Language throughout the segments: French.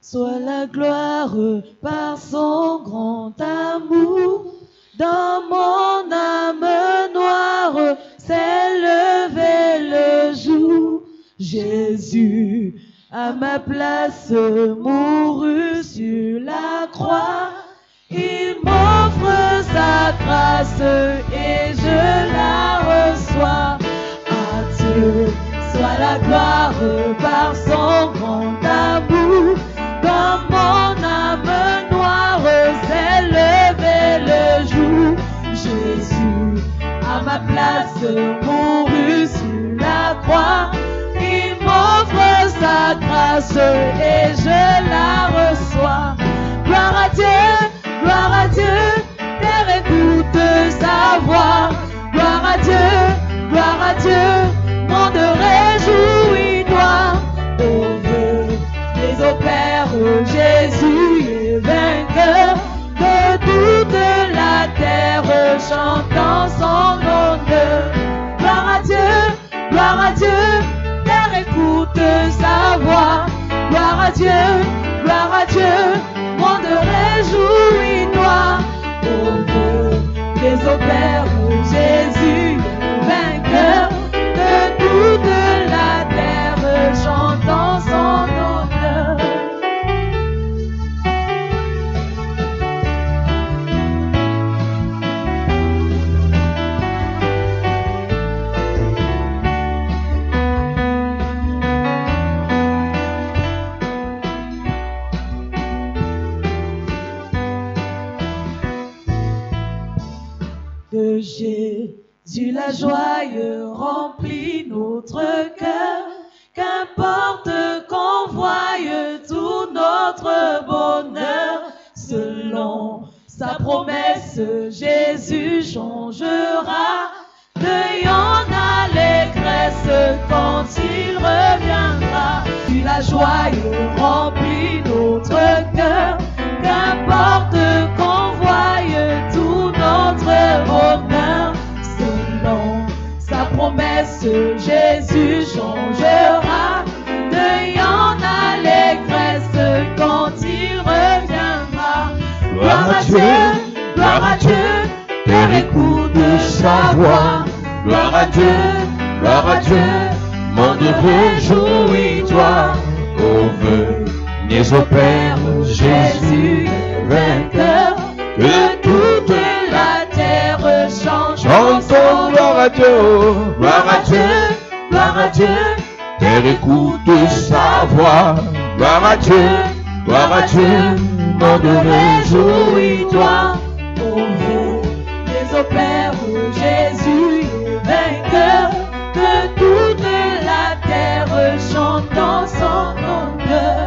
soit la gloire par son grand amour. Dans mon âme noire s'est levé le jour. Jésus, à ma place, mourut sur la croix. Il m'offre sa grâce et je la reçois. À Dieu soit la gloire par son grand amour. Dans mon âme noire s'est levé le jour. Jésus, à ma place, mourut sur la croix. Il m'offre sa grâce et je la reçois. Gloire à Dieu, terre écoute sa voix. Gloire à Dieu, monde réjouis-toi. Au vœu des opères, Jésus est vainqueur. De toute la terre chantant son honneur. Gloire à Dieu, terre écoute sa voix. Gloire à Dieu, monde réjouis-toi. Au vœu des opères, Jésus est vainqueur. De toute la terre chantant son honneur. Que Jésus la joie remplit notre cœur, qu'importe qu'on voie tout notre bonheur. Selon sa promesse, Jésus changera deuil en allégresse quand il reviendra. Puis la joie remplit notre cœur, qu'importe qu'on voie tout notre bonheur. Selon sa promesse, Jésus changera deuil en allégresse quand il reviendra. Gloire à Dieu, terre écoute sa voix. Gloire à Dieu, monde réjouis-toi. Au vœu des opères, Jésus est vainqueur. Que toute la terre chante son gloire à Dieu, terre écoute sa voix. Gloire à Dieu, monde réjouis-toi. Au vœu des opères, Jésus est vainqueur. Que toute la terre chante dans son honneur.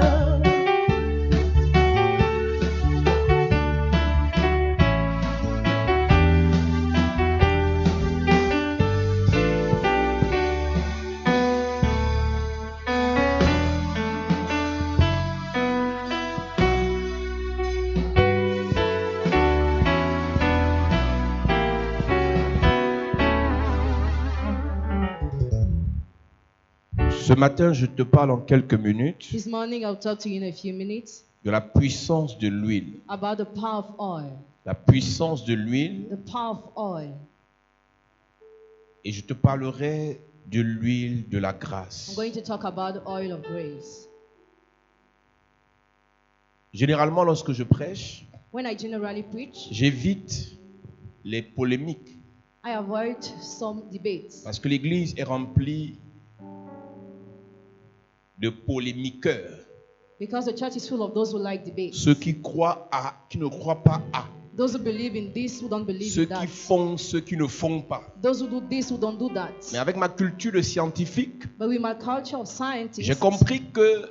Ce matin, je te parle en quelques minutes This morning I'll talk to you in a few minutes de la puissance de l'huile. about the power of oil. La puissance de l'huile. The power of oil. Et je te parlerai de l'huile de la grâce. I'm going to talk about the oil of grace. Généralement, lorsque je prêche, When I generally preach, j'évite les polémiques I avoid some debates parce que l'Église est remplie de polémiqueurs. because the church is full of those who like debates. Ceux qui croient à, qui ne croient pas à. Those who believe in this, who don't believe Ceux in that. qui font, ceux qui ne font pas. Those who do this, who don't do that. Mais avec ma culture de scientifique, But with my culture of scientists, j'ai compris que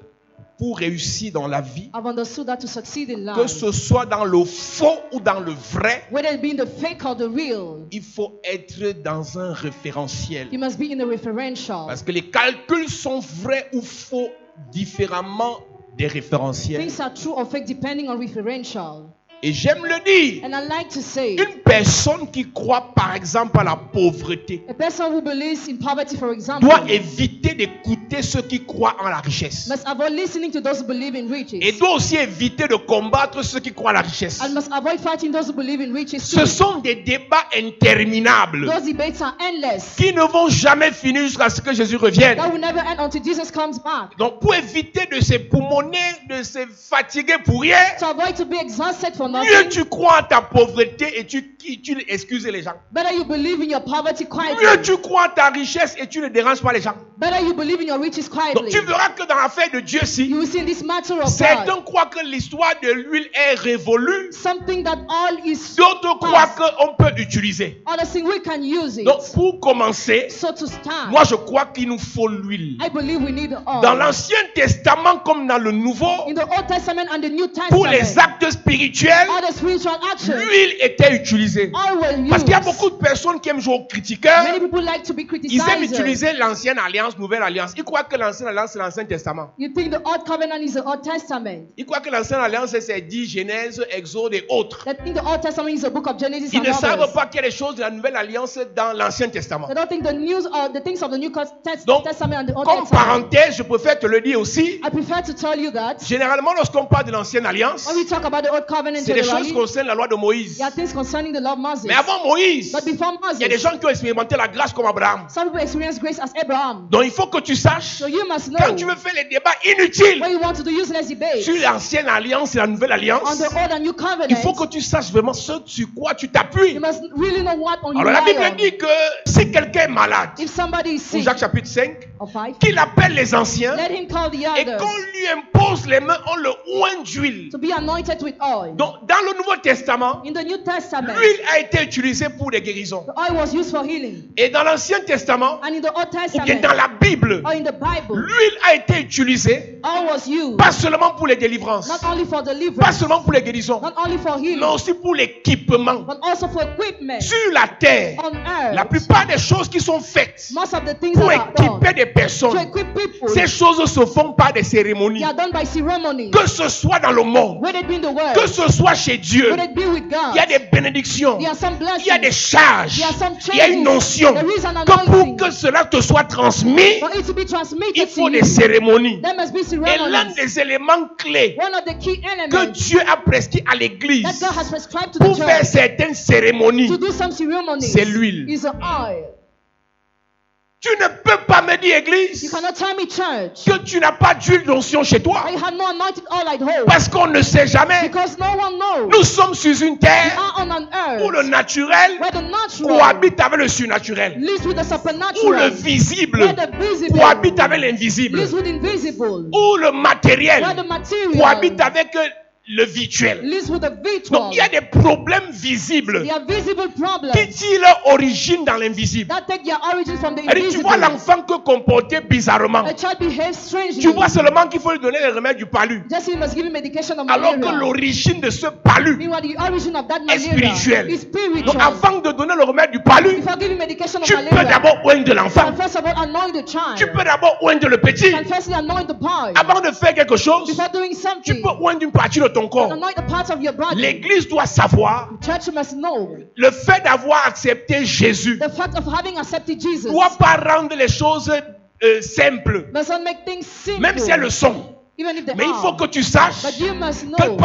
pour réussir dans la vie, I've understood that to succeed in que life, ce soit dans le faux ou dans le vrai, whether it be in the fake or the real, il faut être dans un référentiel. you must be in a referential. Parce que les calculs sont vrais ou faux différemment des référentiels. Things are true or fake depending on referential. Et j'aime le dire, And I like to say, une personne qui croit par exemple à la pauvreté A person who believes in poverty, for example, doit éviter d'écouter ceux qui croient en la richesse. must avoid listening to those who believe in Et riches. doit aussi éviter de combattre ceux qui croient à la richesse. And must avoid fighting those who believe in riches Ce too. sont des débats interminables Those debates are endless. qui ne vont jamais finir jusqu'à ce que Jésus revienne. That will never end until Jesus comes back. Donc pour éviter de se poumonner, de se fatiguer pour rien, To avoid to be exhausted for mieux nothing, tu crois en ta pauvreté et tu excuses les gens. better you believe in your poverty Mieux quietly. tu crois en ta richesse et tu ne déranges pas les gens. Better you believe in your riches Donc quietly. tu verras que dans l'affaire de Dieu-ci, You will see in this matter of God, certains croient que l'histoire de l'huile est révolue, something that all is d'autres croient past. qu'on peut utiliser. Others think we can use it. Donc pour commencer, So to start, moi je crois qu'il nous faut l'huile. I believe we need oil. Dans l'Ancien Testament comme dans le Nouveau, In the Old Testament and the New pour les Testament, actes spirituels, all the spiritual actions, l'huile était utilisée. all were Parce qu'il y a used. beaucoup de personnes qui aiment jouer au critiqueur. Many people like to be Ils aiment criticized. utiliser l'ancienne alliance, nouvelle alliance. Ils croient que l'ancienne alliance, c'est l'Ancien Testament. You think the Old Covenant is the Old Testament. Ils croient que l'ancienne alliance, c'est 10 Genèse, Exode et autres. They think the Old Testament is the book of Genesis Ils and ne savent others. pas qu'il y a des choses de la nouvelle alliance dans l'Ancien Testament. They don't think the news or the things of the New Donc, Testament and the Old comme Testament. parenthèse, je préfère te le dire aussi. I prefer to tell you that Généralement, lorsqu'on parle de l'ancienne alliance, when we talk about the Old Covenant c'est des choses generally, qui concernent la loi de Moïse. there are things concerning the law of Moses. Mais avant Moïse, But before il y a des Moses, gens qui ont expérimenté la grâce comme Abraham. some people experience grace as Abraham. Donc il faut que tu saches, So you must know quand tu veux faire les débats inutiles when you want to do useless debates sur l'ancienne alliance et la nouvelle on alliance, the Old and New Covenant, il faut que tu saches vraiment ce sur quoi tu t'appuies. you must really know what on you Alors la rely Bible on. dit que si quelqu'un est malade, If somebody is ou sick Jacques chapitre 5, or 5, qu'il appelle les anciens let him call the et others qu'on lui impose les mains, on le oint d'huile. to be anointed with oil. Donc dans le Nouveau Testament, In the New Testament, l'huile a été utilisée pour des guérisons. the oil was used for healing. Et dans l'Ancien Testament, And in the Old ou bien Testament, dans la Bible, or in the Bible, l'huile a été utilisée oil was used pas seulement pour les délivrances, not only for pas deliverance, seulement pour les guérisons, not only for healing, mais aussi pour l'équipement. but also for equipment Sur la terre, on earth. la plupart des choses qui sont faites Most of the things pour that are done équiper des to personnes, equip people, ces choses se font par des cérémonies. they are done by ceremony. Que ce soit dans le monde, Whether it be in the world, que ce soit chez Dieu, whether it be with God, il y a des bénédictions, there are some il y a des blessings. charges, There are some il y a une notion. There is an Que pour anointing. que cela te soit transmis, For it to be transmitted il to faut you, des cérémonies. there must be Et l'un ceremonies. des éléments clés One of the key que elements Dieu a prescrit à that l'église God has prescribed to the pour faire church certaines cérémonies, to do some ceremonies c'est l'huile. is the oil. Tu ne peux pas me dire, You église, cannot tell me, church, que tu n'as pas d'huile d'onction chez toi. that you have no anointed oil at home, Parce qu'on ne sait jamais. because no one knows. Nous sommes sur une We terre are on an où le earth naturel where the natural cohabite avec le surnaturel. lives with the Où le supernatural, visible where the visible cohabite avec l'invisible. lives with invisible, Où le matériel where the material cohabite avec le virtuel. lives with the virtual. Donc il y a des problèmes visibles There are visible qui problems tirent leur origine dans l'invisible. that take their origin from the C'est-à-dire, tu invisible. vois l'enfant que comporter bizarrement. A child behaves strangely. Tu vois seulement qu'il faut lui donner les remèdes du palu. Just you must give him medication of Alors que malaria. l'origine de ce palu Meanwhile, the origin of that est malaria spirituelle. is spiritual. Donc avant de donner le remède du palu, Before giving medication of tu peux malaria, d'abord oindre l'enfant. and first of all, anoint the Tu child. peux d'abord oindre le petit. And firstly, anoint the boy. Avant de faire quelque chose, Before doing tu something, peux oindre une partie de ton corps. anoint the parts of your body. L'église doit savoir Church must know le fait d'avoir accepté Jésus the fact of having accepted Jesus ne doit pas rendre les choses simples, does not make things simple, même si elles le sont. even if they Mais il faut are. que tu saches But you must que know,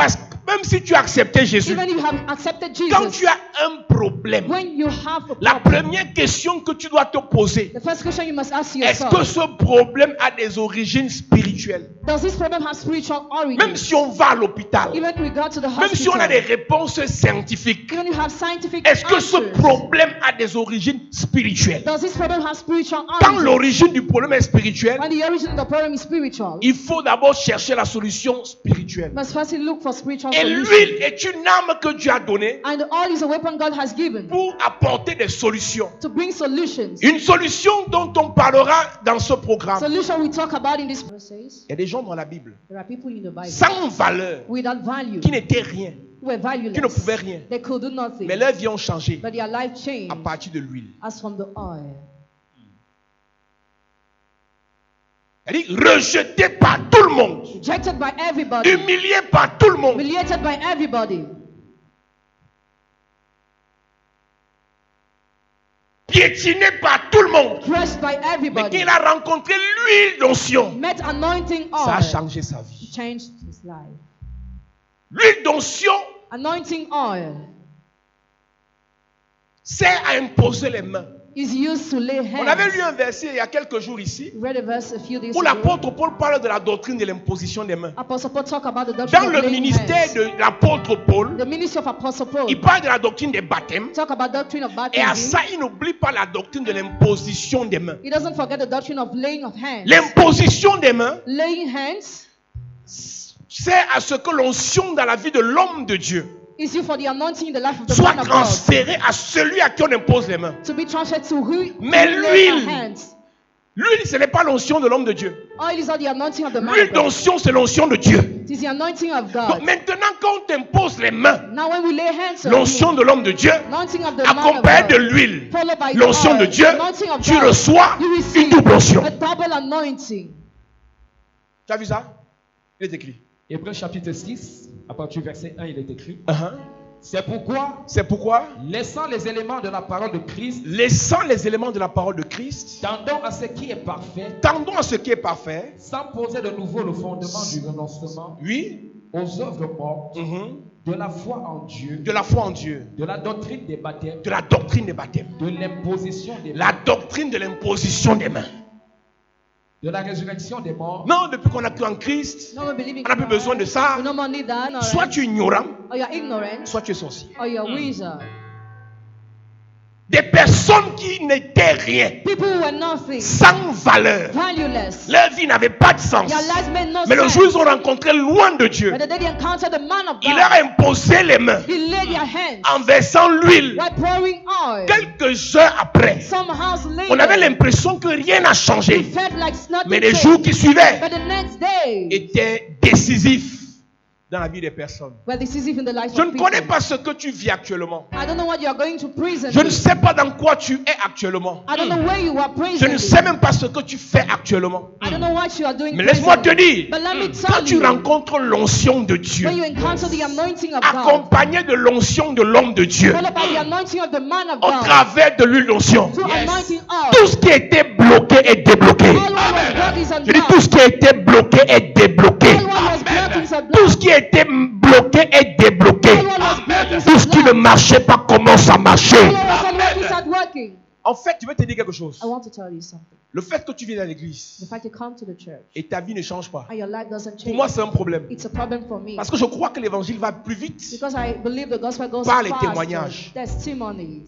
même si tu as accepté Jésus, even if you have accepted quand Jesus, tu as un problème, when you have a la problem, première question que tu dois te poser, the first question you must ask est-ce yourself, que ce problème a des origines spirituelles? does this problem have spiritual Même origin? si on va à l'hôpital, Even we go to the même si on a hospital, des réponses scientifiques, even you have scientific est-ce que ce answers, problème a des origines spirituelles? does this problem have spiritual Quand origin? l'origine du problème est spirituelle, When the origin of the problem is spiritual, il faut d'abord chercher la solution spirituelle. you must firstly look for spiritual Et solution. l'huile est une arme que Dieu a donnée And the oil is a weapon God has given pour apporter des solutions. to bring solutions. Une solution dont on parlera dans ce programme. Solution we talk about in this verse. Il y a des gens dans la Bible There are people in the Bible sans valeur, without value, qui n'étaient rien, who were valueless, qui ne pouvaient rien. they could do nothing, Mais leur vie ont changé but their life à changed partir de l'huile. as from the oil. C'est-à-dire rejeté par tout le monde, Rejected by everybody, humilié par tout le monde. humiliated by everybody. piétiné par tout le monde. pressed by Mais quand everybody, il a rencontré l'huile d'onction, met anointing ça a oil. changé sa It vie. changed his life. L'huile d'onction Anointing oil sert à imposer les mains. is used to lay On avait lu hands. un verset il y a quelques jours ici We read a verse a few days où ago. l'apôtre Paul parle de la doctrine de l'imposition des mains. Apostle Paul talk about the doctrine Dans of le laying ministère hands. de l'apôtre Paul, The ministry of Apostle Paul il parle de la doctrine des baptêmes. talk about doctrine of Et à baptism. ça, il n'oublie pas la doctrine de l'imposition des mains. He doesn't forget the doctrine of laying of hands. L'imposition des mains Laying hands sert à ce que l'onction dans la vie de l'homme de Dieu is used for the anointing in the life of the soit man of God. transférée à celui à qui on impose les mains. To be transferred to who Mais who lays our l'huile, hands. L'huile, ce n'est pas l'onction de l'homme de Dieu. Oil is not the anointing of the man L'huile of God. d'onction, c'est l'onction de Dieu. It is the anointing of Donc God. maintenant, quand on t'impose les mains, Now when we lay hands on l'onction you, de l'homme de Dieu, anointing of the man of accompagnée de God, l'huile, followed by l'onction oil, de Dieu, anointing of tu God, reçois you une receive double onction. a double anointing. Tu as vu ça? Il est écrit. Hébreux chapitre 6, à partir du verset 1, il est écrit. Uh-huh. C'est pourquoi, C'est pourquoi, laissant les éléments de la parole de Christ, laissant les éléments de la parole de Christ, tendons à ce qui est parfait, tendons à ce qui est parfait. sans poser de nouveau le fondement du renoncement Oui. aux œuvres mortes, Mhm. de la foi en Dieu, De la foi en Dieu. de la doctrine des baptêmes, De la doctrine des baptêmes. de l'imposition des La doctrine de l'imposition des mains. de la résurrection des morts, Non, depuis qu'on a cru en Christ, No more believing on n'a plus besoin de ça. We no more need that. Soit tu es ignorant, Or you're ignorant, soit tu es sorcier. or you're a wizard. Des personnes qui n'étaient rien, People who were nothing, sans valeur. valueless. Leur vie n'avait pas de sens. Their lives made no Mais le sense. jour où ils ont rencontré loin de Dieu, But the day they encountered the man of il leur God, a imposé les mains he laid their hands en versant l'huile. while pouring oil. Quelques heures après, Some hours on avait later, l'impression que rien n'a it changé. felt like nothing Mais les changed. jours qui suivaient But the next day, étaient décisifs dans la vie des personnes. were decisive in the lives Je of ne connais people. pas ce que tu vis actuellement. I don't know what you are going to prison. Je ne sais pas dans quoi tu es actuellement. I don't know where you are Je prison. ne sais même pas ce que tu fais actuellement. I don't know what you are doing. Mais laisse-moi te presently. dire, But let me quand tell tu you, rencontres l'onction de Dieu, when you encounter the anointing of God, accompagné de l'onction de l'homme de Dieu, followed by the anointing of the man of au God, travers de l'huile d'onction, through anointing tout oil, ce qui était bloqué est débloqué. all what was blocked is Je dis tout unblocked. ce qui était bloqué est débloqué. All what was blocked is Tout unblocked. ce qui était bloqué est débloqué. All what was blocked is Tout ce qui ne unblocked. marchait pas commence à marcher. All what was unworking start working. En fait, je vais te dire quelque chose. I want to tell you something. Le fait que tu viens à l'église The fact you come to the church et ta vie ne change pas, and your life doesn't pour change, moi c'est un problème. it's a problem for me. Parce que je crois que l'évangile va plus vite. Because I believe the gospel goes Par les faster. témoignages. Testimonies.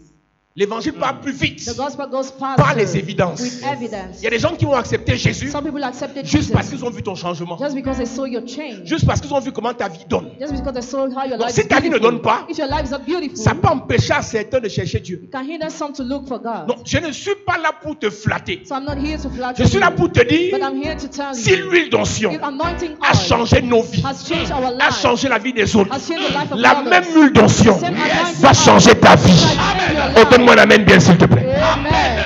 L'évangile part plus vite The gospel goes faster. par les évidences. With evidence. Il y a des gens qui vont accepter Jésus Some people accepted juste parce Jesus qu'ils ont vu ton changement. just because they saw your change. Juste parce qu'ils ont vu comment ta vie donne. Just because they saw how your Donc life si is ta vie ne beautiful. donne pas, If your life is not beautiful, ça peut empêcher à certains de chercher Dieu. it can hinder some to look for God. Donc je ne suis pas là pour te flatter. So I'm not here to flatter Je suis là you, pour te dire, but I'm here to tell si you, l'huile d'onction if anointing a oil changé nos vies, has changed our a lives, changé la vie des autres, has changed the life of la others, même huile d'onction the same anointing va oil changer ta vie. shall change your Oh, life. donne-moi un amen bien s'il te plaît. Amen.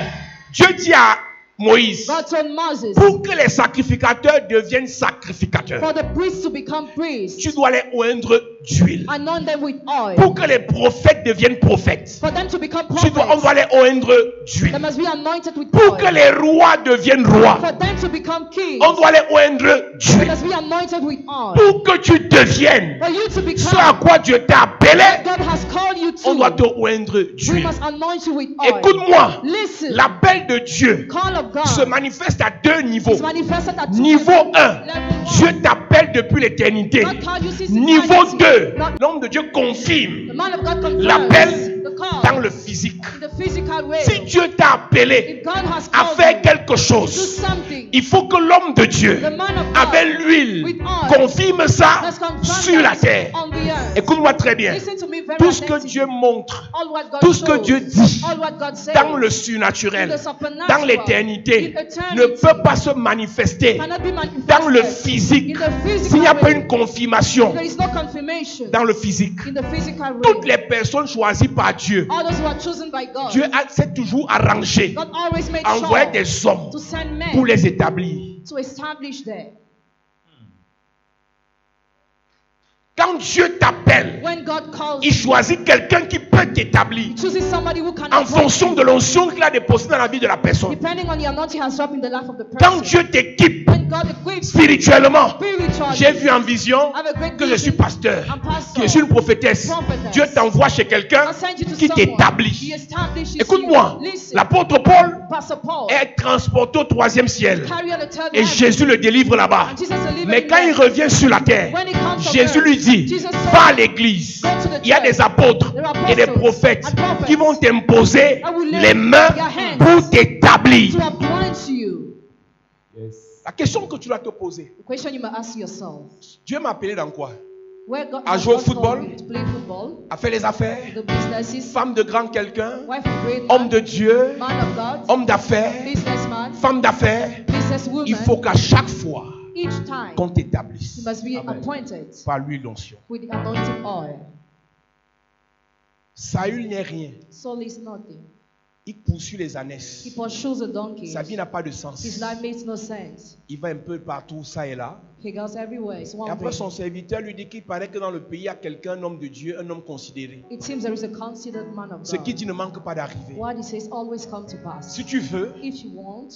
Dieu dit à Moïse, God told Moses, pour que les sacrificateurs deviennent sacrificateurs, for the priests to become priests, tu dois les oindre d'huile. anoint them with oil. Pour que les prophètes deviennent prophètes, For them to become on doit prophets, les oindre they d'huile. must be anointed with Pour que oil. les rois deviennent rois, For them to become kings, on doit les oindre they d'huile. must be anointed with oil. Pour que tu deviennes For you to ce à become quoi Dieu t'a appelé, what God has called you on doit te to, oindre we d'huile. must anoint you with oil. Écoute-moi, Listen, l'appel de Dieu call of God se manifeste à deux niveaux. is manifested at two Niveau levels. 1, Level Dieu one, t'appelle depuis l'éternité. God called you since Niveau eternity. 2, God- l'homme de Dieu The confirme man of God l'appel confirms the call dans le physique. in the physical way. Si Dieu t'a appelé If God has à called faire you quelque to do chose, something, il faut que l'homme de Dieu, the man of God avec l'huile, with oil confirme ça must confirm sur la that terre. on the earth. Écoute-moi très bien. Listen to me very Tout ce que attentively. Dieu montre All what God tout ce que shows, Dieu dit all what God says, dans le in surnaturel, the supernatural, dans l'éternité, in eternity, ne peut pas se manifester cannot be manifested dans le physique in the physical s'il n'y a pas way. une confirmation There is no confirmation dans le physique. in the physical way. Toutes les personnes choisies par Dieu, All those who are chosen by God, Dieu s'est toujours arrangé, God always made envoyé sure des hommes to send pour men les établir. to establish there. Quand Dieu t'appelle, When God calls il choisit quelqu'un qui peut t'établir you, chooses somebody who can en appoint fonction you, de l'onction qu'il a déposée dans la vie de la personne. depending on the anointing has dropped in the life of the Quand person. Dieu t'équipe When God equips you spirituellement, spiritually, j'ai vu en vision have a great que je suis vision. pasteur, I'm pastor. que je suis une prophétesse. Prophetess. Dieu t'envoie chez quelqu'un I'll send you to qui someone. He t'établit. establishes Écoute-moi, you. Listen. l'apôtre Paul Pastor Paul est transporté au 3e ciel carry on the third et heaven. Jésus le délivre là-bas. And Jesus delivered Mais him quand il there. revient sur la terre, When he comes on Jésus earth, lui dit, Jesus told va à him, l'église. go to the Il y a church. des apôtres There are et des apostles prophètes and prophets qui vont t'imposer that will lay les mains their hands pour t'établir. to appoint you. Yes. La question que tu dois te poser, The question you must ask yourself: Dieu m'a appelé dans quoi? Where God À has jouer au God called football? me to play football, À faire les affaires? the businesses, Femme de grand quelqu'un? wife of great Homme man, de Dieu? man of God, Homme d'affaires? businessman, Femme d'affaires? businesswoman. Il faut qu'à chaque fois Each time qu'on you t'établisse must be Amen. appointed par l'huile d'onction. with the anointing oil. Saül n'est rien. Saul is nothing. Il poursuit les He ânesses. pursues a donkey. Sa vie n'a pas de His sens. life makes no sense. Il va un peu partout, ça et là. He goes everywhere. It's Et one après, thing. son serviteur lui dit qu'il paraît que dans le pays, il y a quelqu'un, un homme de Dieu, un homme considéré. It seems there is a considered man of Ce qui God. dit ne manque pas d'arriver. What he says always come to pass. Si tu veux, If you want,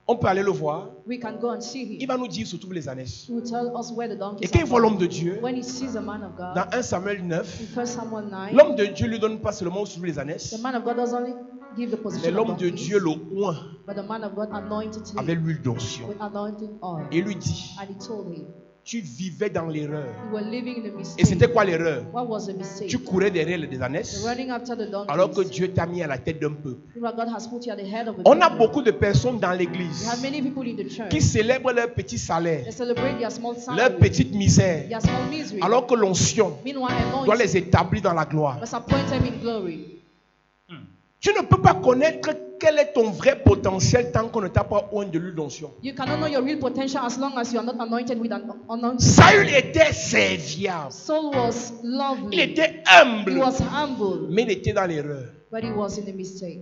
on peut aller le voir. we can go and see Il him. va nous dire surtout les ânesses. He will tell us where the donkeys Et quand il are voit from. l'homme de Dieu, When he sees a man of God, dans 1 Samuel 9, in 1 Samuel 9, l'homme de Dieu lui donne pas seulement sur les ânesses, the man of God doesn't only give the mais position of l'homme de donkeys, Dieu le oint but the man of God anointed avec him l'huile d'onction. with anointing oil. Et lui dit, And he told him, tu vivais dans l'erreur. you were living in a Et mistake. c'était quoi l'erreur? What was the mistake? Tu courais derrière les ânesses, Running after the donkeys. alors que Dieu t'a mis à la tête d'un peuple. God has put you at the head of a On a people. beaucoup de personnes dans You l'église have many people in the church. qui célèbrent leur petit salaire, They celebrate their small leur salary, petite misère, their small misery. alors que l'onction Meanwhile, doit anointing les établir dans la gloire. must appoint them in glory. Tu ne peux pas connaître quel est ton vrai potentiel tant qu'on ne t'a pas oint de l'huile d'onction. You cannot know your real potential as long as you are not anointed with an anointing. Saül était serviable, Saul was il lovely. était He humble, was humble, mais il était dans l'erreur. but he was in a mistake.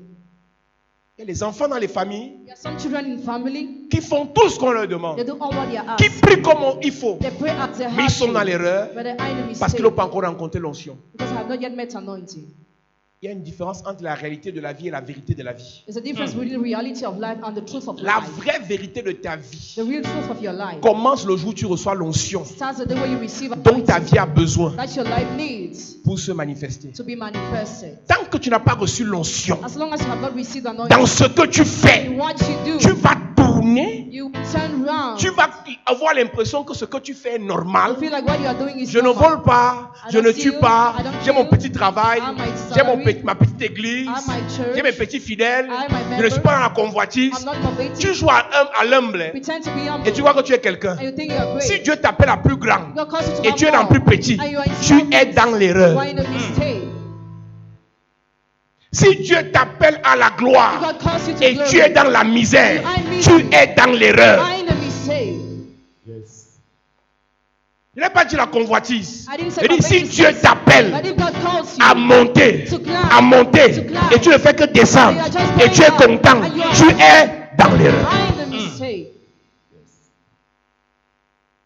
Il y a les enfants dans les familles There are some children in family, qui font tout ce qu'on leur demande, they do all what they are qui asked. prient comme il faut, They pray as they mais ils have sont dans to, l'erreur but they are in a parce mistake qu'ils n'ont pas encore rencontré l'onction. because I have not yet met anointing. Il y a une différence entre la réalité de la vie et la vérité de la vie. There's a difference between the reality of life and the truth of La life. vraie vérité de ta vie The real truth of your life commence le jour où tu reçois l'onction starts the day when you receive dont ta anointing vie a besoin that your life needs pour se manifester. to be manifested. Tant que tu n'as pas reçu l'onction, As long as you have not received anointing, dans ce que tu in fais, what you tu do, vas tourner, you turn round. tu vas avoir l'impression que ce que tu fais est You normal. feel like what you are doing is Je ne normal. vole pas, I je don't ne steal, tue pas, I don't j'ai mon kill, petit travail, I have my j'ai salary, ma petite église, I have my church, j'ai mes petits fidèles, I have my je ne suis members, pas dans la convoitise. I'm not competing. Tu joues à l'humble hein, Pretend to be humble. et tu vois que tu es quelqu'un. And you think you are great. Si Dieu t'appelle à plus grand God calls you to et have tu es dans more, plus petit, and you are in tu small es things, dans you l'erreur. are in a mistake. Si Dieu t'appelle à la gloire God calls you to et glory. tu es dans la misère, You are in tu misery. es dans You l'erreur. are in a mistake. Yes. Je n'ai pas dit la convoitise. I didn't say Je dis si convoitise. Dieu t'appelle But if God calls you à monter, to climb, à monter, to climb, et tu ne fais que descendre, and you are just et tu es going up, content, and you are tu happy, es dans you l'erreur. are in a mistake.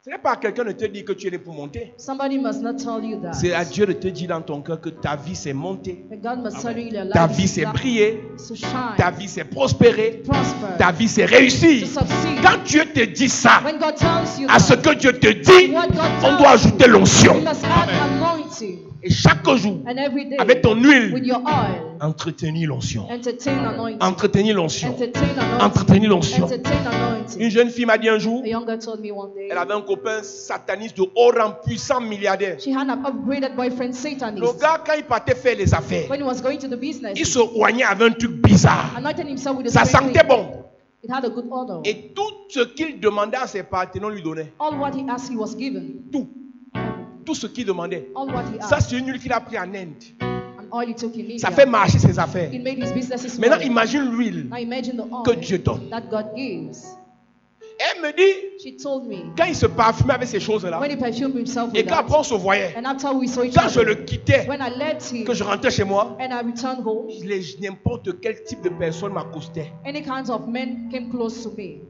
Ce n'est pas à quelqu'un de te dire que tu es né pour monter. Somebody must not tell you that. C'est à Dieu de te dire dans ton cœur que ta vie c'est monter. But God must tell you in your life Ta vie c'est to briller. shine, Ta vie c'est prospérer. prosper, Ta vie c'est to réussir. succeed. Quand Dieu te dit ça, When God tells you à ce that, que Dieu te dit, what God on tells doit ajouter you l'onction. must add anointing. Et chaque jour, And every day, avec ton with huile, your oil, entretenir l'onction. entertain anointing. Entretenir l'onction. Entertain anointing. Entretenir l'onction. Entertain anointing. Une jeune fille m'a dit un jour, A young girl told me one day elle avait un copain sataniste de haut rang, puissant milliardaire. she had an upgraded boyfriend, Le Satanist. gars, quand il partait faire les affaires, When he was going to the business, il se oignait avec un truc bizarre. anointed himself with a Ça strange sentait thing. bon. It had a good odor. Et tout ce qu'il demandait à ses partenaires, on lui donnait. All what he asked, he was given. Tout. Tout ce qu'il demandait. All what he Ça, asked, c'est une huile qu'il a pris en Inde. and oil he took in India. Ça fait marcher ses affaires. It made his businesses Maintenant, well. imagine l'huile Now imagine the oil que Dieu donne. that God gives. Elle me dit, She told me quand il se parfumait avec ces choses-là, when he perfumed himself et with qu'après that, on se voyait, and after we saw each quand je le other, quittais, when I left him que je rentrais chez moi, and I returned home, n'importe quel type de personne m'accostait. any kinds of men came close to me.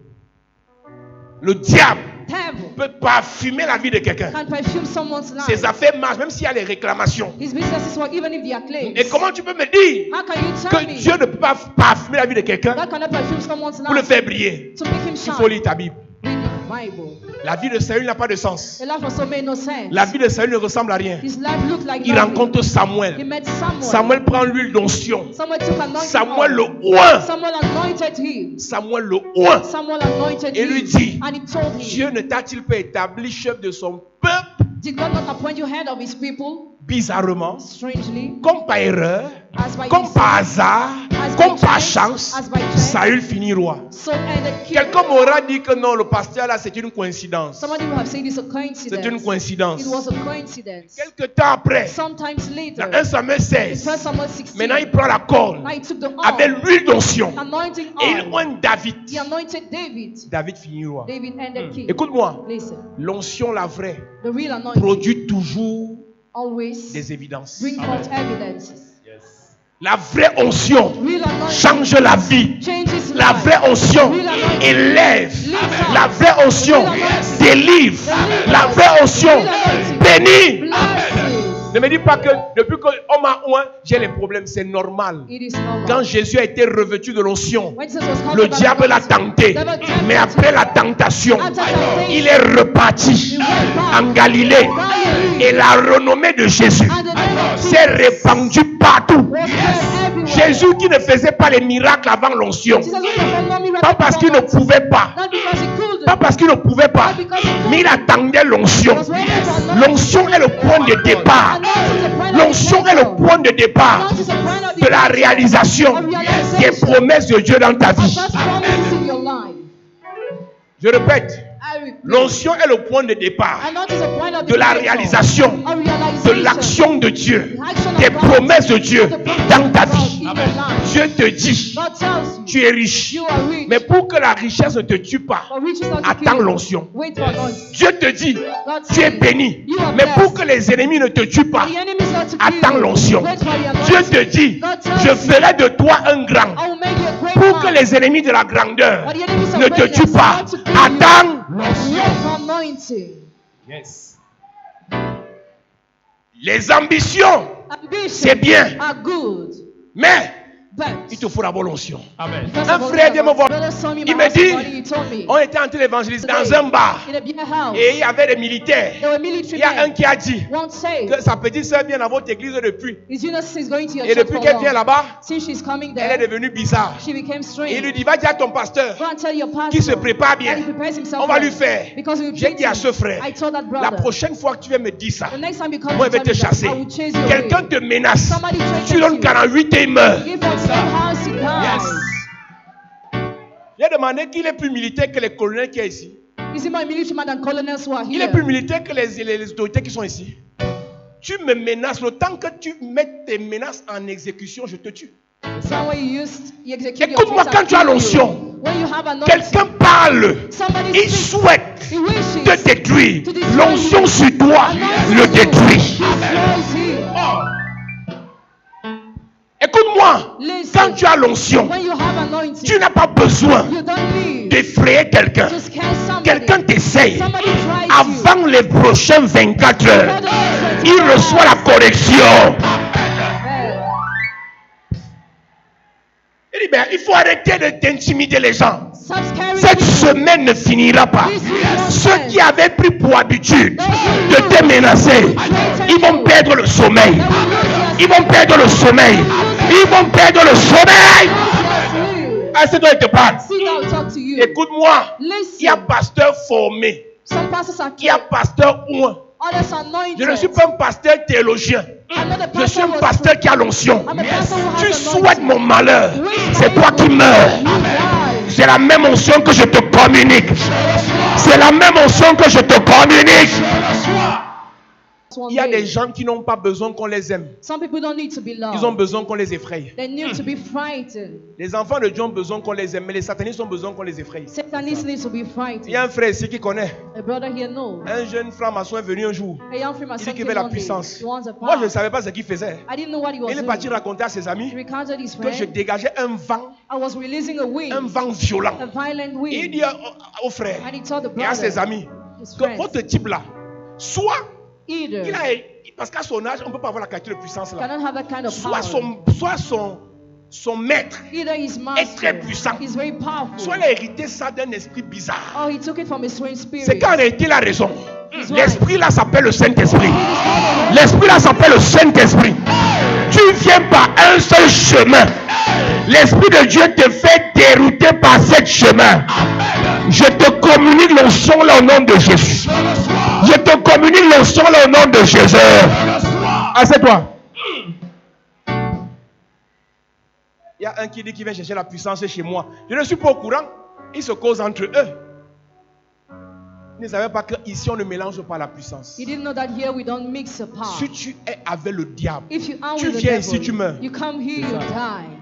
Le diable devil peut parfumer la vie de quelqu'un. can perfume someone's life. Ses affaires marchent, même s'il y a les réclamations. His businesses work even if they are claims. Et comment tu peux me dire How can you tell que me Dieu ne peut pas parfumer la vie de quelqu'un God cannot perfume someone's pour le life faire briller? to make him Il shine? faut lire ta Bible. Read the Bible. La vie de Saül n'a pas de sens. The life of Saul made no sense. La vie de Saül ne ressemble à rien. His life looked like Il nothing. rencontre He Samuel. met Samuel. Samuel prend l'huile d'onction. Samuel took anointing Samuel le oil. oint. Samuel anointed him. Samuel le oint. Samuel anointed Et lui him. dit, And he told him, Dieu ne t'a-t-il pas établi chef de son peuple? did God not appoint you head of his people? Bizarrement, Strangely, comme par erreur, as by comme par hasard, as by comme par chance, chance, as by chance, Saül finit roi. Saul ended king. Quelqu'un m'aura dit que non, le pasteur là, c'est une coïncidence. Somebody will have said it's a coincidence. C'est une coïncidence. It was a coincidence. Quelque temps après, Sometimes later, dans 1 Samuel in 16, 1 Samuel 16, maintenant il prend la corde now he took the oil, avec l'huile d'onction anointing et il oil. oint David. He anointed David. David finit roi. David ended king. Écoute-moi, Listen, l'onction, la vraie, the real anointing produit toujours always des évidences. bring forth evidences. La vraie onction Real anointing change la vie. changes La life. vraie onction Real anointing élève. lifts up. La vraie onction Real anointing délivre. delivers. La vraie onction Real anointing bénit. blesses. Ne me dis pas que depuis qu'on m'a oint, j'ai les problèmes. C'est normal. It is normal. Quand Jésus a été revêtu de l'onction, When Jesus was covered le by the diable l'a anointing, tenté. the devil tempted Mais him. après la tentation, After temptation, il est reparti he went back en Galilée. Galilee. Et la renommée de Jésus And the name of s'est Jesus répandue partout. was spread everywhere. Jésus qui ne faisait pas les miracles avant l'onction. Jesus was performed no miracle Pas parce qu'il ne before, pouvait pas. not because he couldn't, Pas parce qu'il ne pouvait pas. Mais il attendait l'onction. L'onction est le point de départ. L'onction est le point de départ de la réalisation des promesses de Dieu dans ta vie. God's promises in your life. Je répète, I repeat. l'onction est le point de départ Anointing is a point of de la beginning réalisation of de realization. l'action de Dieu, The action of des God, promesses de Dieu the promises dans of ta God vie. in your life. Dieu te dit, God tells you, tu es riche. you are rich. Mais pour que la richesse ne te tue pas, But riches not to attends kill you. l'onction. Wait for anointing. Dieu te dit, God tu es says, béni. you are Mais pour blessed. que les ennemis ne te tuent pas, The enemy is not to kill attends you. l'onction. Wait for the anointing. Dieu te dit, God tells je you, ferai de toi un grand. I will make you a great Pour que man. les ennemis de la grandeur But the enemies of ne te greatness tuent pas, not to kill you. attends. Wait for anointing. Yes. Les ambitions, c'est Ambitions bien, are good, mais but il te faut d'abord l'onction. Amen. first Un of all, frère vient me voir. brother saw me in Il my me house dit, this morning, he told me, on était en train d'évangéliser dans today, un bar in a beer house, et il y avait des militaires. there were Il military y a un men. qui a dit Won't say, que sa petite soeur vient dans votre église depuis. his junior sister is going to your Et church depuis for qu'elle vient long. là-bas, Since she's coming elle est there, devenue bizarre. she became Et il lui strange. dit, va dire à ton pasteur Go and tell your qui se pastor prépare that bien. he prepares himself On va well, lui faire. because we will J'ai treat dit à him. ce frère, I told that la brother, prochaine fois que tu viens me dire ça, the next time you come moi je to vais te tell me chasser. that, I will chase you Quelqu'un away. te menace. Somebody Tu threatens donnes you. 48 et il meurt. Give them 10 hours, he dies. J'ai demandé qu'il est plus militaire que les colonels qui sont ici. Is he more military man than colonels who are Il est here? plus militaire que les autorités qui sont ici. Tu me menaces. Le temps que tu mets tes menaces en exécution, je te tue. Somewhere you execute your Écoute-moi, threats quand and tu as kill you. l'onction, When you have anointing, quelqu'un parle. somebody Il speaks, souhaite he wishes te détruire. to destroy L'onction you. sur toi Anointing le you détruit. destroys him. Écoute-moi, Listen, quand tu as l'onction, when you have anointing, tu n'as pas besoin you don't need d'effrayer quelqu'un. to scare somebody. Quelqu'un t'essaye. Somebody tries you. Avant les prochaines 24 heures, il reçoit la correction. Il dit, ben, il faut arrêter de t'intimider les gens. Stop scaring Cette people. semaine ne finira pas. Ceux qui avaient pris pour habitude de te menacer, ils vont perdre le sommeil. Ils vont perdre le sommeil. Ils vont perdre le sommeil. Ah, c'est toi qui te parle. See, now talk to you. Écoute-moi. Il y a Listen, pasteur formé. some pastors are Il y a killed, pasteur ouin. others are anointed. Je ne suis pas un pasteur théologien. I'm not a Je suis pastor un who was pasteur qui a l'onction. I'm a pastor who has Tu anointing. souhaites mon malheur. Wish C'est my toi qui evil. meurs. You die. C'est la même onction que je te communique. C'est la même onction que je te communique. Il y a des gens qui n'ont pas besoin qu'on les aime. Some people don't need to be loved. Ils ont besoin qu'on les effraie. They need to be frightened. Les enfants de Dieu ont besoin qu'on les aime, mais les satanistes ont besoin qu'on les effraie. Satanists need to be Il y frightened. a un frère ici qui connaît. A brother here knows. Un jeune franc-maçon est venu un jour. A young free Il mason dit qu'il came veut la one day. puissance. He wants a Moi, je ne power. savais pas ce qu'il faisait. I didn't know what he was Il est parti doing. raconter à ses He amis recounted his que je friend. dégageais un vent I was releasing a wind, violent. a violent Et il wind. dit au frère And he told the et à ses brother amis, his que friends. votre type là, soit Either il a, parce qu'à son âge, on ne peut pas avoir la qualité de puissance là. cannot have that kind of Soit power. son maître Either his est très master puissant. is very powerful. Soit il a hérité ça d'un esprit bizarre. Or he took it from a strange C'est spirit. qu'en réalité, il a raison. He's L'esprit là s'appelle le Saint-Esprit. right. L'esprit là s'appelle le Saint-Esprit. Tu viens par un seul chemin. L'Esprit de Dieu te fait dérouter par ce chemin. Je te communique le son là au nom de Jésus. Je te communique le son là au nom de Jésus. Assieds-toi. Il y a un qui dit qu'il vient chercher la puissance chez moi. Je ne suis pas au courant. Ils se causent entre eux. Ils ne savaient pas qu'ici on ne mélange pas la puissance. You didn't know that here we don't mix a power. Si tu es avec le diable, If you are tu with the viens devil, ici, tu meurs. you come here, you die.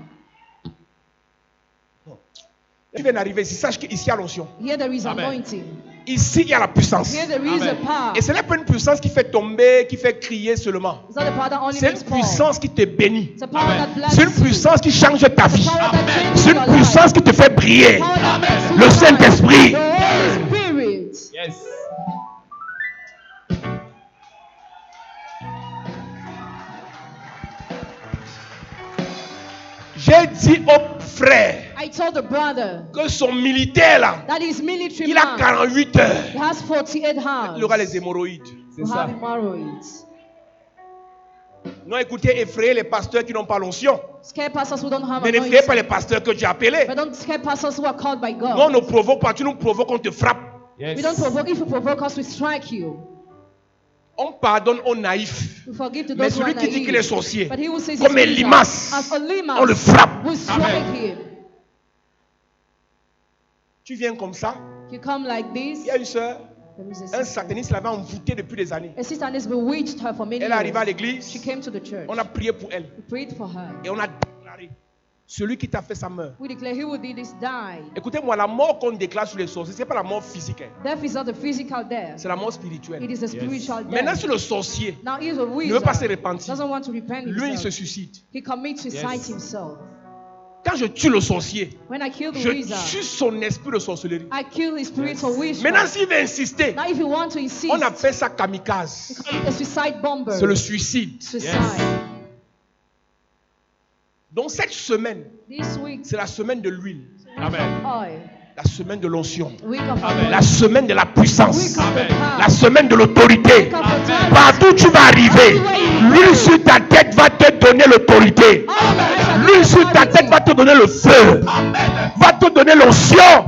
Tu viens d'arriver ici, sache qu'ici il y a l'onction. Here there is Amen. anointing. Ici il y a la puissance. Here there is a Amen. power. Et ce n'est pas une puissance qui fait tomber, qui fait crier seulement. It's not a power that only C'est makes une fall. puissance qui te bénit. It's a power Amen. that blesses C'est une you. puissance qui change ta vie. Power that changes C'est your une puissance qui te fait briller. Power that makes you Le shine. Saint-Esprit. The Holy Spirit. Yes. J'ai dit au frère I told the brother que son militaire là, that his military il a man 48 heures. he has 48 hours Il aura les hémorroïdes. C'est to ça. have hemorrhoids. Non, écoutez, effrayez les pasteurs qui n'ont pas l'onction. Scare pastors who don't have Mais n'effrayez pas anointing. les pasteurs que Dieu a appelés. But don't scare pastors who are called by God. Nous, on ne provoque pas. Tu nous provoques, on te frappe. Yes. We don't provoke. If you provoke us, we strike you. On pardonne aux naïfs. We forgive to Mais those who are celui qui dit qu'il est naive. sorcier, But he who says comme he's un wizard, limace, as a limace, on le frappe. we strike him. Tu viens comme ça. You come like this. Il y a une soeur, There is a un sister. sataniste l'avait envoûtée depuis des années. A sister has bewitched her for many Elle est arrivée à years. l'église. She came to the church. On a prié pour elle. We prayed for her. Et on a déclaré, celui qui t'a fait ça meurt. We declare he who did this die. Écoutez-moi, la mort qu'on déclare sur les sorciers, ce n'est pas la mort physique. Hein. Death is not a physical death. C'est la mort It spirituelle. is a spiritual Maintenant, death. si le sorcier Now he is a ne veut pas se wizard. repentir, Doesn't want to repent lui, il se himself. suicide. He commits suicide Yes. himself. Quand je tue le sorcier, When I kill the je wizard, tue son esprit de sorcellerie. I kill his spirit of Maintenant, witchcraft. s'il veut insister, Now if you want to insist, on appelle ça kamikaze. you call it a suicide bomber. C'est le suicide. Suicide. Donc cette semaine, This week, c'est la semaine de l'huile, Amen. oil. la semaine de l'onction, Week of Amen. la anointing. semaine de la puissance, Week of the Amen. power. la semaine de l'autorité. Week of the time. Partout où tu vas arriver, l'huile sur ta tête va te donner l'autorité. L'huile sur ta tête va te donner le feu, va te donner l'onction.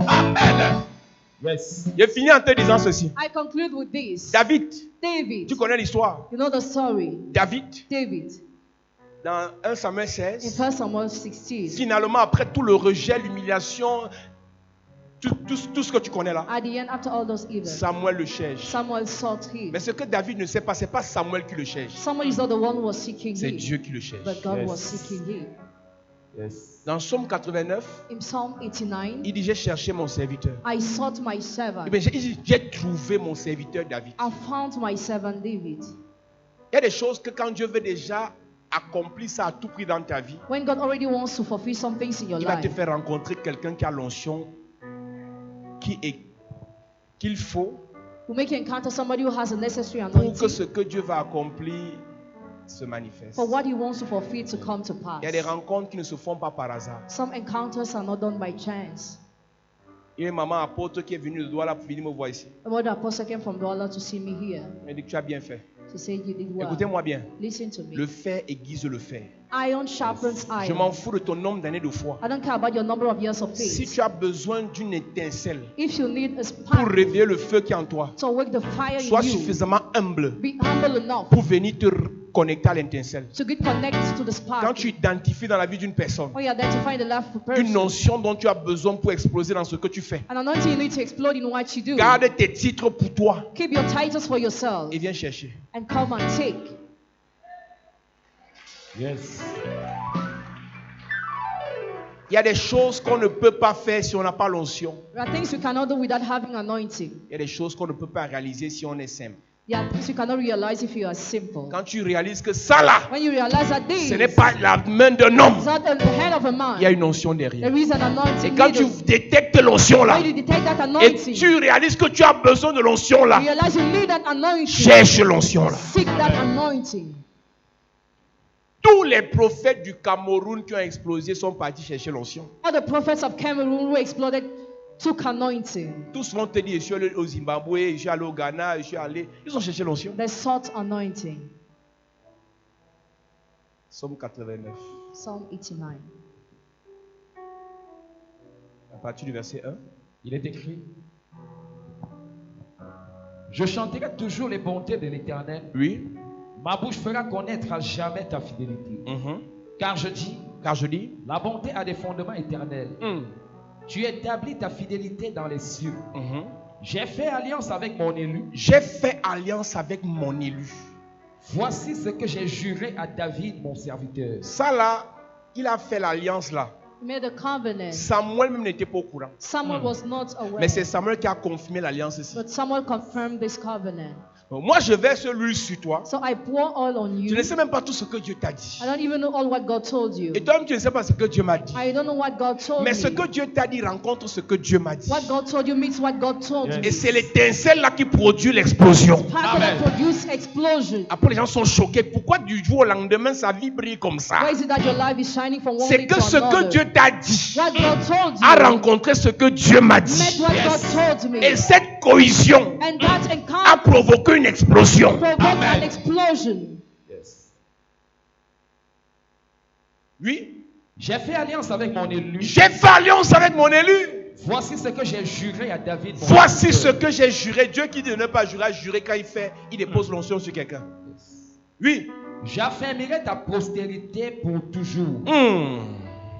Yes. J'ai fini en te disant ceci. I conclude with this. David, David. tu connais l'histoire. You know the story. David, David. dans 1 Samuel In 16, 1 Samuel 16. finalement, après tout le rejet, l'humiliation, tout ce que tu connais là, At the end, after all those events, Samuel le cherche. Samuel sought him. Mais ce que David ne sait pas, ce n'est pas Samuel qui le cherche. Samuel is not the one who was seeking C'est him, Dieu qui le cherche. but God Yes. was seeking him. Yes. Dans Psaume 89, In Psalm 89, il dit, j'ai cherché mon serviteur. I sought my servant. Eh bien, j'ai trouvé mon serviteur David. I found my servant David. Il y a des choses que quand Dieu veut déjà accomplir ça à tout prix dans ta vie, When God already wants to fulfill some things in your il va te life, faire rencontrer quelqu'un qui a l'onction qu'il faut will make you encounter somebody who has a necessary pour que anointing ce que Dieu va accomplir se manifeste. for what He wants to fulfill to come to pass. Il y a des rencontres qui ne se font pas par hasard. Some encounters are not done by chance. Il y a une maman apôtre qui est venue de Douala pour venir me voir ici. A mother apostle came from Douala to see me here. Elle dit que tu as bien fait. She said you did well. Écoutez-moi bien. Listen to me. Le fer aiguise le fer. Iron sharpens Je m'en iron. fous de ton nombre d'années de foi. I don't care about your number of years of Si faith. tu as besoin d'une étincelle If you need a pour spark réveiller le feu qui est en toi, to wake the fire sois in you, suffisamment humble be humble enough pour venir te connecter à l'étincelle. to get connected to the Quand spark. tu identifies dans la vie d'une personne When you identify the life of a une person, notion dont tu as besoin pour exploser dans ce que tu fais, an anointing you need to explode in what you do. garde tes titres pour toi Keep your titles for yourself et viens chercher. and come and take. Yes. Il y a des choses qu'on ne peut pas faire si on n'a pas l'onction. There are things we cannot do without having anointing. Il y a des choses qu'on ne peut pas réaliser si on est simple. There are things you cannot realize if you are simple. Quand tu réalises que ça là, When you realize that ce this n'est pas la main d'un homme, is not the hand of a il y a man, une onction derrière. there is an Et anointing. quand tu needed. détectes l'onction là, When you detect that et anointing, tu réalises que tu as besoin de l'onction là, realize you need that anointing. cherche l'onction là. Seek that anointing. Tous les prophètes du Cameroun qui ont explosé sont partis chercher l'onction. All the prophets of Cameroon who exploded took anointing. Tous vont te dire, je suis allé au Zimbabwe, je suis allé au Ghana, je suis allé. Ils ont cherché l'onction. They sought anointing. Somme 89, Psalm 89. à partir du verset 1. Il est écrit: Je chanterai toujours les bontés de l'Éternel. Oui. Ma bouche fera connaître à jamais ta fidélité. Car je dis, la bonté a des fondements éternels. Tu établis ta fidélité dans les cieux. J'ai fait alliance avec mon élu. J'ai fait alliance avec mon élu. Voici ce que j'ai juré à David, mon serviteur. Ça là, il a fait l'alliance là. He made a covenant. Samuel même n'était pas au courant. Samuel was not aware. Mais c'est Samuel qui a confirmé l'alliance ici. But Samuel confirmed this covenant. Donc, moi je verse l'huile sur toi. So I pour all on Tu you. ne sais même pas tout ce que Dieu t'a dit. I don't even know all what God told you. Et toi-même tu ne sais pas ce que Dieu m'a dit. I don't know what God told Mais me. ce que Dieu t'a dit rencontre ce que Dieu m'a dit. What God told you meets what God told you. Et c'est l'étincelle là qui produit l'explosion. Part that produce explosion. Après les gens sont choqués. Pourquoi du jour au lendemain sa vie brille comme ça? Why is it that your life is shining from one C'est day que to ce que another? Dieu t'a dit What God told you a rencontré ce que Dieu m'a met dit. what God told me. Et cette cohésion And that a encounter provoqué une explosion. provoked an explosion. Oui. J'ai fait alliance avec mon élu. J'ai fait alliance avec mon élu. Voici ce que j'ai juré à David, mon Voici ce serviteur. que j'ai juré. Dieu qui dit de ne pas jurer, a juré quand il dépose l'onction sur quelqu'un. Oui. J'affermirai ta postérité pour toujours.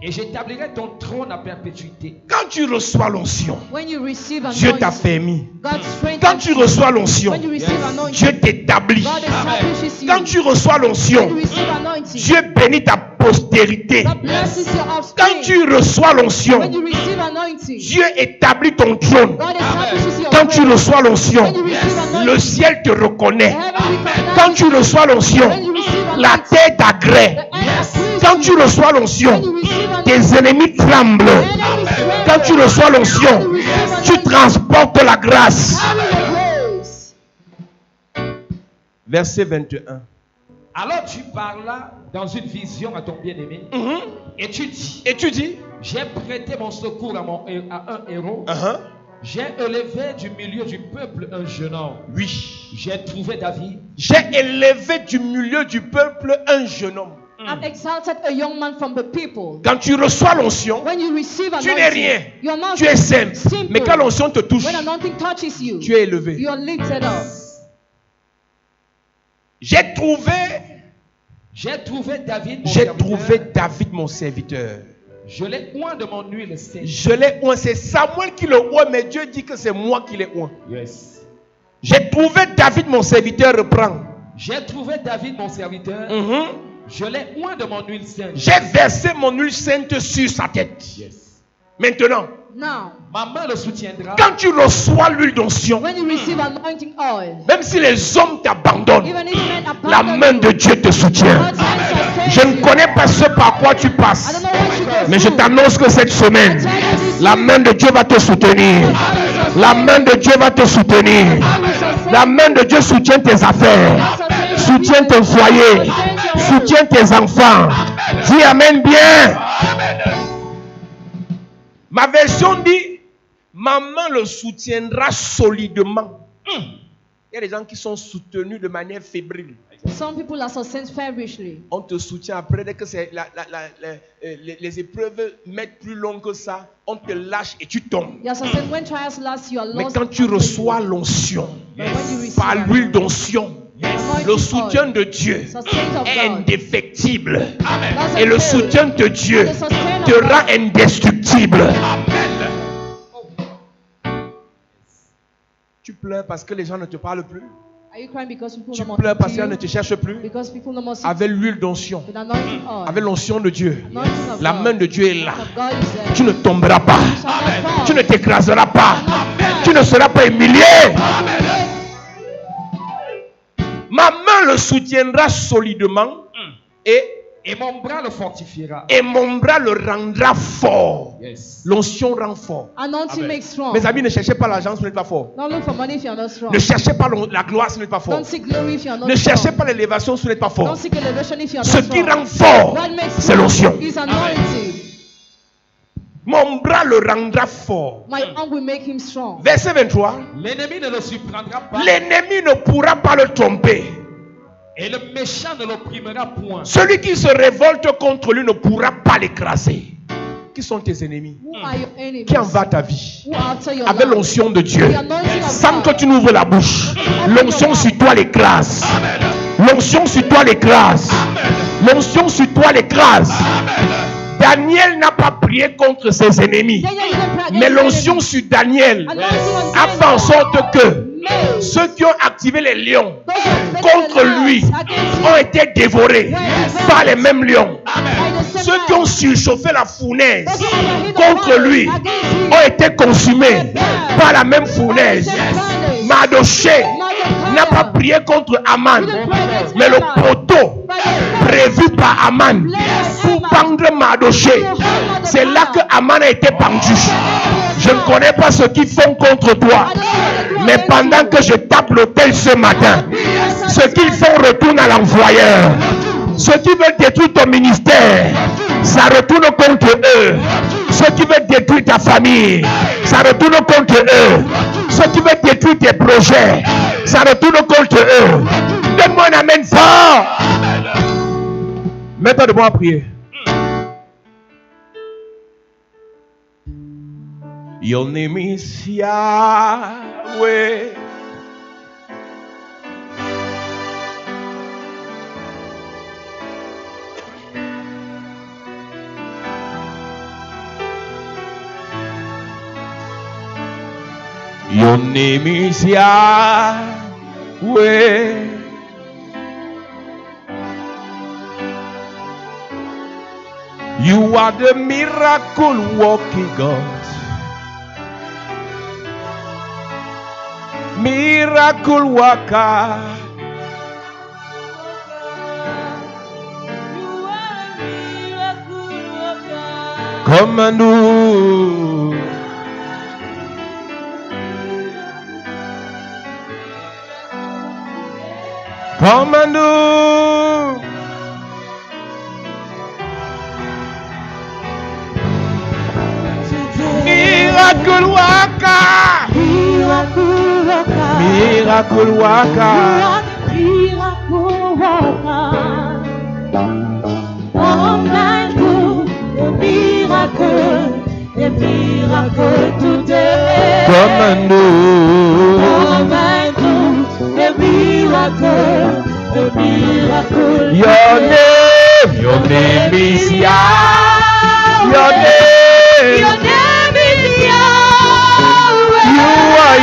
Et j'établirai ton trône à perpétuité. Quand tu reçois l'onction, When you receive Dieu t'a anointing, fermi. God strengthens Quand tu you. reçois l'onction, When you receive anointing, Dieu t'établit. God establishes you. Quand tu reçois When you l'onction, receive anointing, Dieu bénit ta postérité. God blesses your Quand offspring. tu reçois l'onction, When you receive anointing, Dieu établit ton trône. God establishes your Quand tu throne. reçois l'onction, When you receive anointing, le ciel te reconnaît. the heaven recognizes Quand tu you. reçois l'onction, When you receive la anointing, terre t'agrée. the earth approves Quand you. tu reçois l'onction, When you receive anointing, tes ennemis tremblent. the enemies tremble. Quand tu reçois l'onction, tu transportes la grâce. Carry the grace. Verset 21. Alors tu parlas dans une vision à ton bien-aimé. Et tu dis, Et tu dis, j'ai prêté mon secours à un héros. J'ai élevé du milieu du peuple un jeune homme. oui, J'ai trouvé David. j'ai élevé du milieu du peuple un jeune homme. I've exalted a young man from the people. Quand tu reçois l'onction, When you receive tu n'es anointing, rien. you are not Tu es simple. simple. Mais quand l'onction te touche, When anointing touches you, tu es élevé. you are lifted up. J'ai trouvé David, mon serviteur. David, mon serviteur. Je l'ai oint de mon huile sainte. Je l'ai oint. C'est Samuel qui le oint, mais Dieu dit que c'est moi qui l'ai oint. Yes. J'ai trouvé David, mon serviteur, reprend. J'ai trouvé David, mon serviteur. Je l'ai oint de mon huile sainte. J'ai versé mon huile sainte sur sa tête. Yes. Maintenant, Now, Ma main le soutiendra. quand tu reçois l'huile d'onction, when you receive anointing oil, même si les hommes t'abandonnent, even if men la abandon main you, de Dieu te soutient. God's hand sustains Je ne you. connais pas ce par quoi tu I passes, don't know what you go mais je through. t'annonce que cette semaine, la main de Dieu va te soutenir. La main de Dieu va te soutenir. La main de Dieu soutient tes affaires, soutient ton foyer, soutient tes enfants. Dis Amen bien. Ma version dit, ma main le soutiendra solidement. Il y a des gens qui sont soutenus de manière fébrile. Some people are sustained feverishly. On te soutient après, dès que c'est les épreuves mettent plus long que ça, on te lâche et tu tombes. You are sustained when trials last, you are Mais lost. quand tu reçois l'onction, But when you receive par l'huile anointing, d'onction, anointing le oil, soutien de Dieu sustained of est God, indéfectible. that's Et le okay. soutien de Dieu The sustain of te God. rend indestructible. Tu pleures parce que les gens ne te parlent plus. Are you crying because people Tu no more pleures talk parce to qu'ils you? ne te cherchent plus. Because people no more seek Avec l'huile d'onction, with anointing oil. avec l'onction de Dieu, Anointing of la God. main de Dieu est là. Of God is there. Tu ne tomberas pas. You shall not fall. Tu ne t'écraseras pas. Amen. Tu ne seras pas humilié. Ma main le soutiendra solidement et mon bras le fortifiera. Et mon bras le rendra fort. Yes. L'onction rend fort. Anointing makes strong. Mes amis, ne cherchez pas l'argent si vous n'êtes pas fort. Don't look for money if you're not strong. Ne cherchez pas la gloire si vous n'êtes pas fort. Don't seek glory if you're not Ne strong. cherchez pas l'élévation si vous n'êtes pas fort. Don't seek elevation if you're Ce not qui strong. rend fort, What makes c'est strong l'onction. is anointing. Mon bras le rendra fort. My arm will make him strong. Verset 23. L'ennemi ne le surprendra pas. L'ennemi ne pourra pas le tromper. Et le méchant ne l'opprimera point. Celui qui se révolte contre lui ne pourra pas l'écraser. Qui sont tes ennemis? Who are your enemies? Qui envoie ta vie? Who after your Avec life? l'onction de Dieu. The anointing of Sans God. que tu n'ouvres la bouche. L'onction sur toi l'écrase. L'onction sur toi l'écrase. L'onction sur toi l'écrase. Daniel n'a pas prié contre ses ennemis. Daniel didn't pray against Mais his l'onction enemies. sur Daniel Anointing on a fait en Daniel sorte que made ceux qui ont activé les lions those who have contre taken lui the lives against ont him été dévorés par les mêmes lions. by the same Ceux qui ont surchauffé la fournaise those who have hit the contre fire lui against him ont été consumés par la même fournaise. Mardoché n'a pas prié contre Aman, mais le poteau prévu par Aman pour pendre Mardoché, c'est là que Aman a été pendu. Je ne connais pas ce qu'ils font contre toi, mais pendant que je tape l'autel ce matin, ce qu'ils font retourne à l'envoyeur. Ceux qui veulent détruire ton ministère, ça retourne contre eux. Ceux qui veulent détruire ta famille, ça retourne contre eux. Ceux qui veulent détruire tes projets, ça retourne contre eux. Donne-moi un amen fort. Mets-toi debout à prier. Your name is Yahweh. Your name is Yahweh. You are the miracle working God. Miracle worker. Come and do. Come and do. Miracle worker. Miracle worker. Miracle worker. Miracle worker. Come and do the miracle today. Come and do. Come and do the miracle Your name is Yah. Your name. Your name is Yahweh.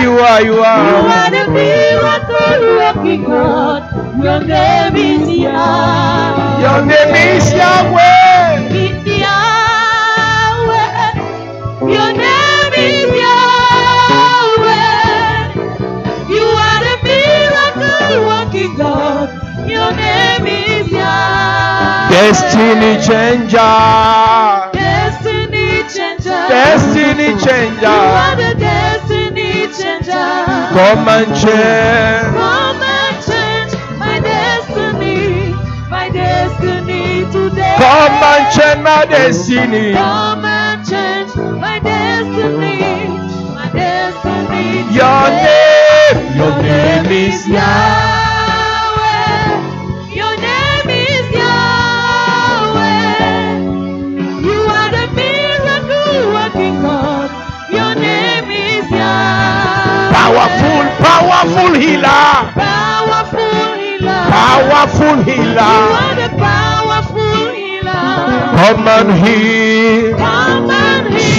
You are. You are the miracle working God. Your name is Yahweh. Your name is Yahweh. It's Yahweh. Your name is Yahweh. You are the miracle working God. Your name is Yahweh. Destiny changer. Destiny changer. Destiny You changer. are the destiny changer. Come and change. Come and change my destiny today. Come and change my destiny. Come and change my destiny today. Your name is Yahweh. Your name is Yahweh. You are the miracle working God. Your name is Yahweh. Powerful healer. Powerful healer. Powerful You healer. are the powerful healer. Come and heal. Come and heal.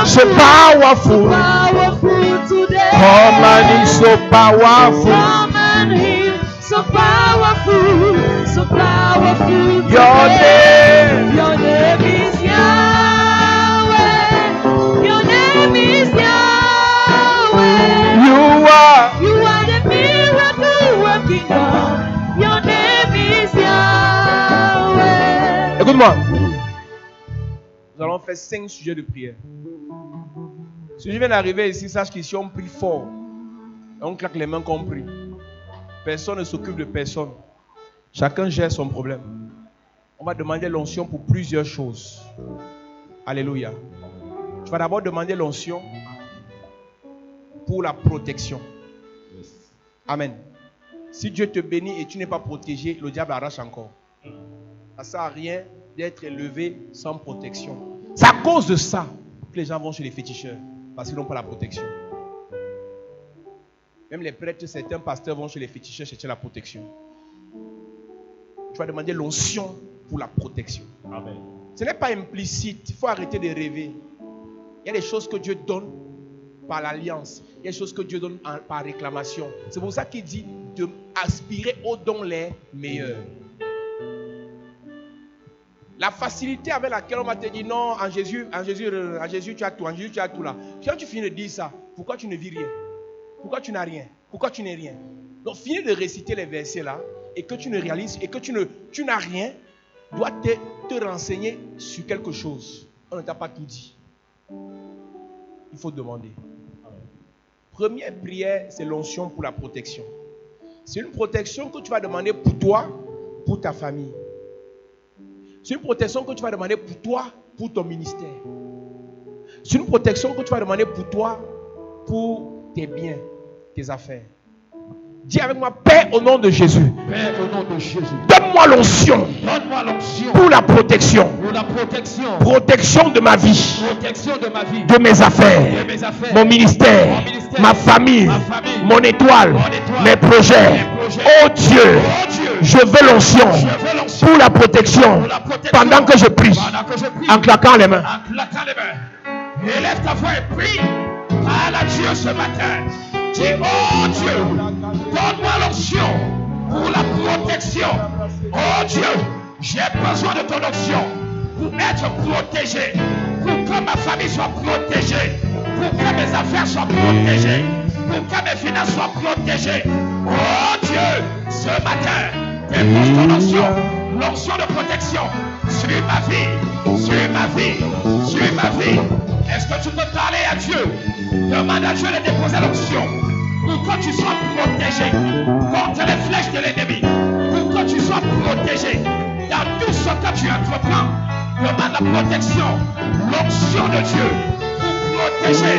So powerful. Powerful today. Come and heal. So powerful. Come and heal. So powerful. So powerful today. Your name. Your name is Yahweh. Your name is Yahweh. You are. You are the miracle working nous allons faire 5 sujets de prière. Si je viens d'arriver ici, sache qu'ici on prie fort. Et on claque les mains qu'on prie. Personne ne s'occupe de personne. Chacun gère son problème. On va demander l'onction pour plusieurs choses. Alléluia. Tu vas d'abord demander l'onction pour la protection. Amen. Si Dieu te bénit et tu n'es pas protégé, le diable arrache encore. Ça ne sert à rien d'être élevé sans protection. C'est à cause de ça que les gens vont chez les féticheurs. Parce qu'ils n'ont pas la protection. Même les prêtres, certains pasteurs vont chez les féticheurs chercher la protection. Tu vas demander l'onction pour la protection. Amen. Ce n'est pas implicite. Il faut arrêter de rêver. Il y a des choses que Dieu donne par l'alliance. Il y a des choses que Dieu donne par réclamation. C'est pour ça qu'il dit d'aspirer aux dons les meilleurs. La facilité avec laquelle on va te dire non, en Jésus tu as tout, en Jésus tu as tout là. Quand tu finis de dire ça, pourquoi tu ne vis rien? Pourquoi tu n'as rien? Pourquoi tu n'es rien? Donc finis de réciter les versets là et que tu ne réalises et que tu n'as rien, dois te renseigner sur quelque chose. On ne t'a pas tout dit. Il faut demander. Première prière, c'est l'onction pour la protection. C'est une protection que tu vas demander pour toi, pour ta famille. C'est une protection que tu vas demander pour toi, pour ton ministère. C'est une protection que tu vas demander pour toi, pour tes biens, tes affaires. Dis avec moi, Père au nom de Jésus. Père au nom de Jésus. Donne-moi l'onction. Donne-moi l'onction. Pour la protection. Pour la protection. Protection de ma vie. Protection de ma vie. De mes affaires. De mes affaires. Mon ministère. Ma famille. Mon étoile. Mes projets. Oh Dieu. Je veux l'onction. Pour la protection. Pendant que je prie. En claquant les mains. En claquant les mains. Élève ta voix et prie. Parle à Dieu ce matin. Dis, oh Dieu, donne-moi l'onction pour la protection. Oh Dieu, j'ai besoin de ton onction pour être protégé, pour que ma famille soit protégée, pour que mes affaires soient protégées, pour que mes finances soient protégées. Oh Dieu, ce matin, dépose ton onction, l'onction de protection sur ma vie, sur ma vie, sur ma vie. Est-ce que tu peux parler à Dieu? Demande à Dieu de déposer l'onction pour que tu sois protégé contre les flèches de l'ennemi, pour que tu sois protégé dans tout ce que tu entreprends. Demande la protection, l'onction de Dieu pour protéger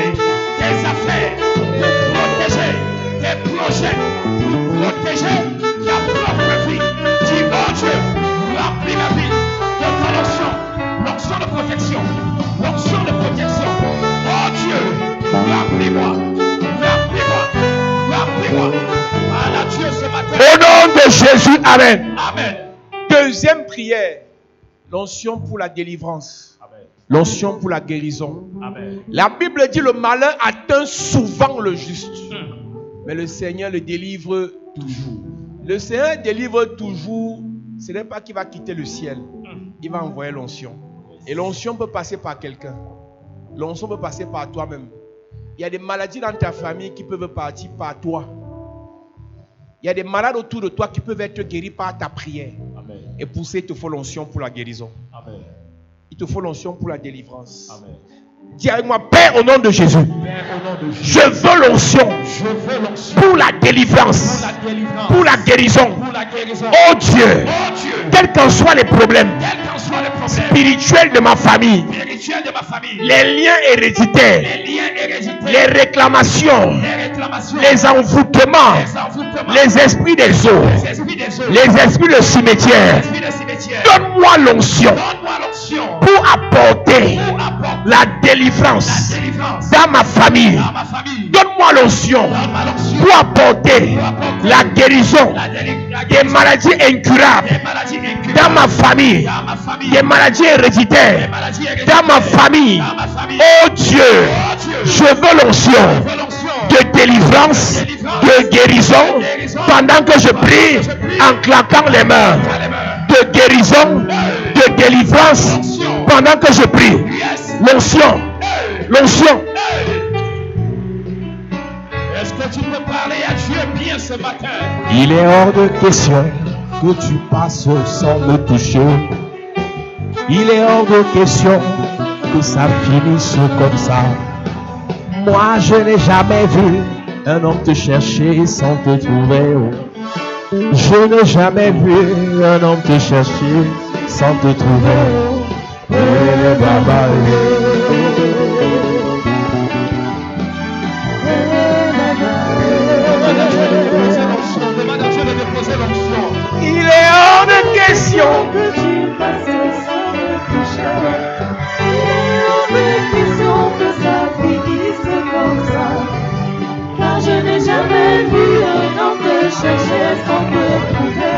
tes affaires, pour protéger tes projets, pour protéger ta propre vie. Dis, oh Dieu, remplis ma vie de ton onction, l'onction de protection, l'onction de protection. Oh Dieu, remplis-moi, remplis-moi, remplis-moi. Voilà Dieu ce matin. Au nom de Jésus, amen. Amen. Deuxième prière, l'onction pour la délivrance. Amen. L'onction pour la guérison. Amen. La Bible dit le malheur atteint souvent le juste. Mais le Seigneur le délivre toujours. Le Seigneur délivre toujours. Ce n'est pas qu'il va quitter le ciel. Il va envoyer l'onction. Et l'onction peut passer par quelqu'un. L'onction peut passer par toi-même. Il y a des maladies dans ta famille qui peuvent partir par toi. Il y a des malades autour de toi qui peuvent être guéris par ta prière. Amen. Et pour ça, il te faut l'onction pour la guérison. Amen. Il te faut l'onction pour la délivrance. Amen. Dis avec moi, Père au nom de Jésus. Père, au nom de Jésus. Je veux l'onction pour la délivrance, pour la guérison. Oh Dieu, quels qu'en soient les problèmes spirituels de ma famille, les liens héréditaires, les réclamations, les envoûtements, les esprits des eaux, les esprits de cimetière. Donne-moi l'onction pour apporter la délivrance dans ma famille. Donne-moi l'onction pour apporter la guérison des maladies incurables dans ma famille, des maladies héréditaires dans ma famille. Oh Dieu, je veux l'onction de délivrance, de guérison pendant que je prie en claquant les mains, de guérison, de délivrance pendant que je prie. L'onction, l'onction. Est-ce que tu peux parler à Dieu bien ce matin? Il est hors de question que tu passes sans me toucher. Il est hors de question que ça finisse comme ça. Moi, je n'ai jamais vu un homme te chercher sans te trouver. Je n'ai jamais vu un homme te chercher sans te trouver. Il est hors de question que tu passes sans me toucher. Il est hors de question que ça finisse comme ça. Car je n'ai jamais vu un homme te chercher sans te trouver.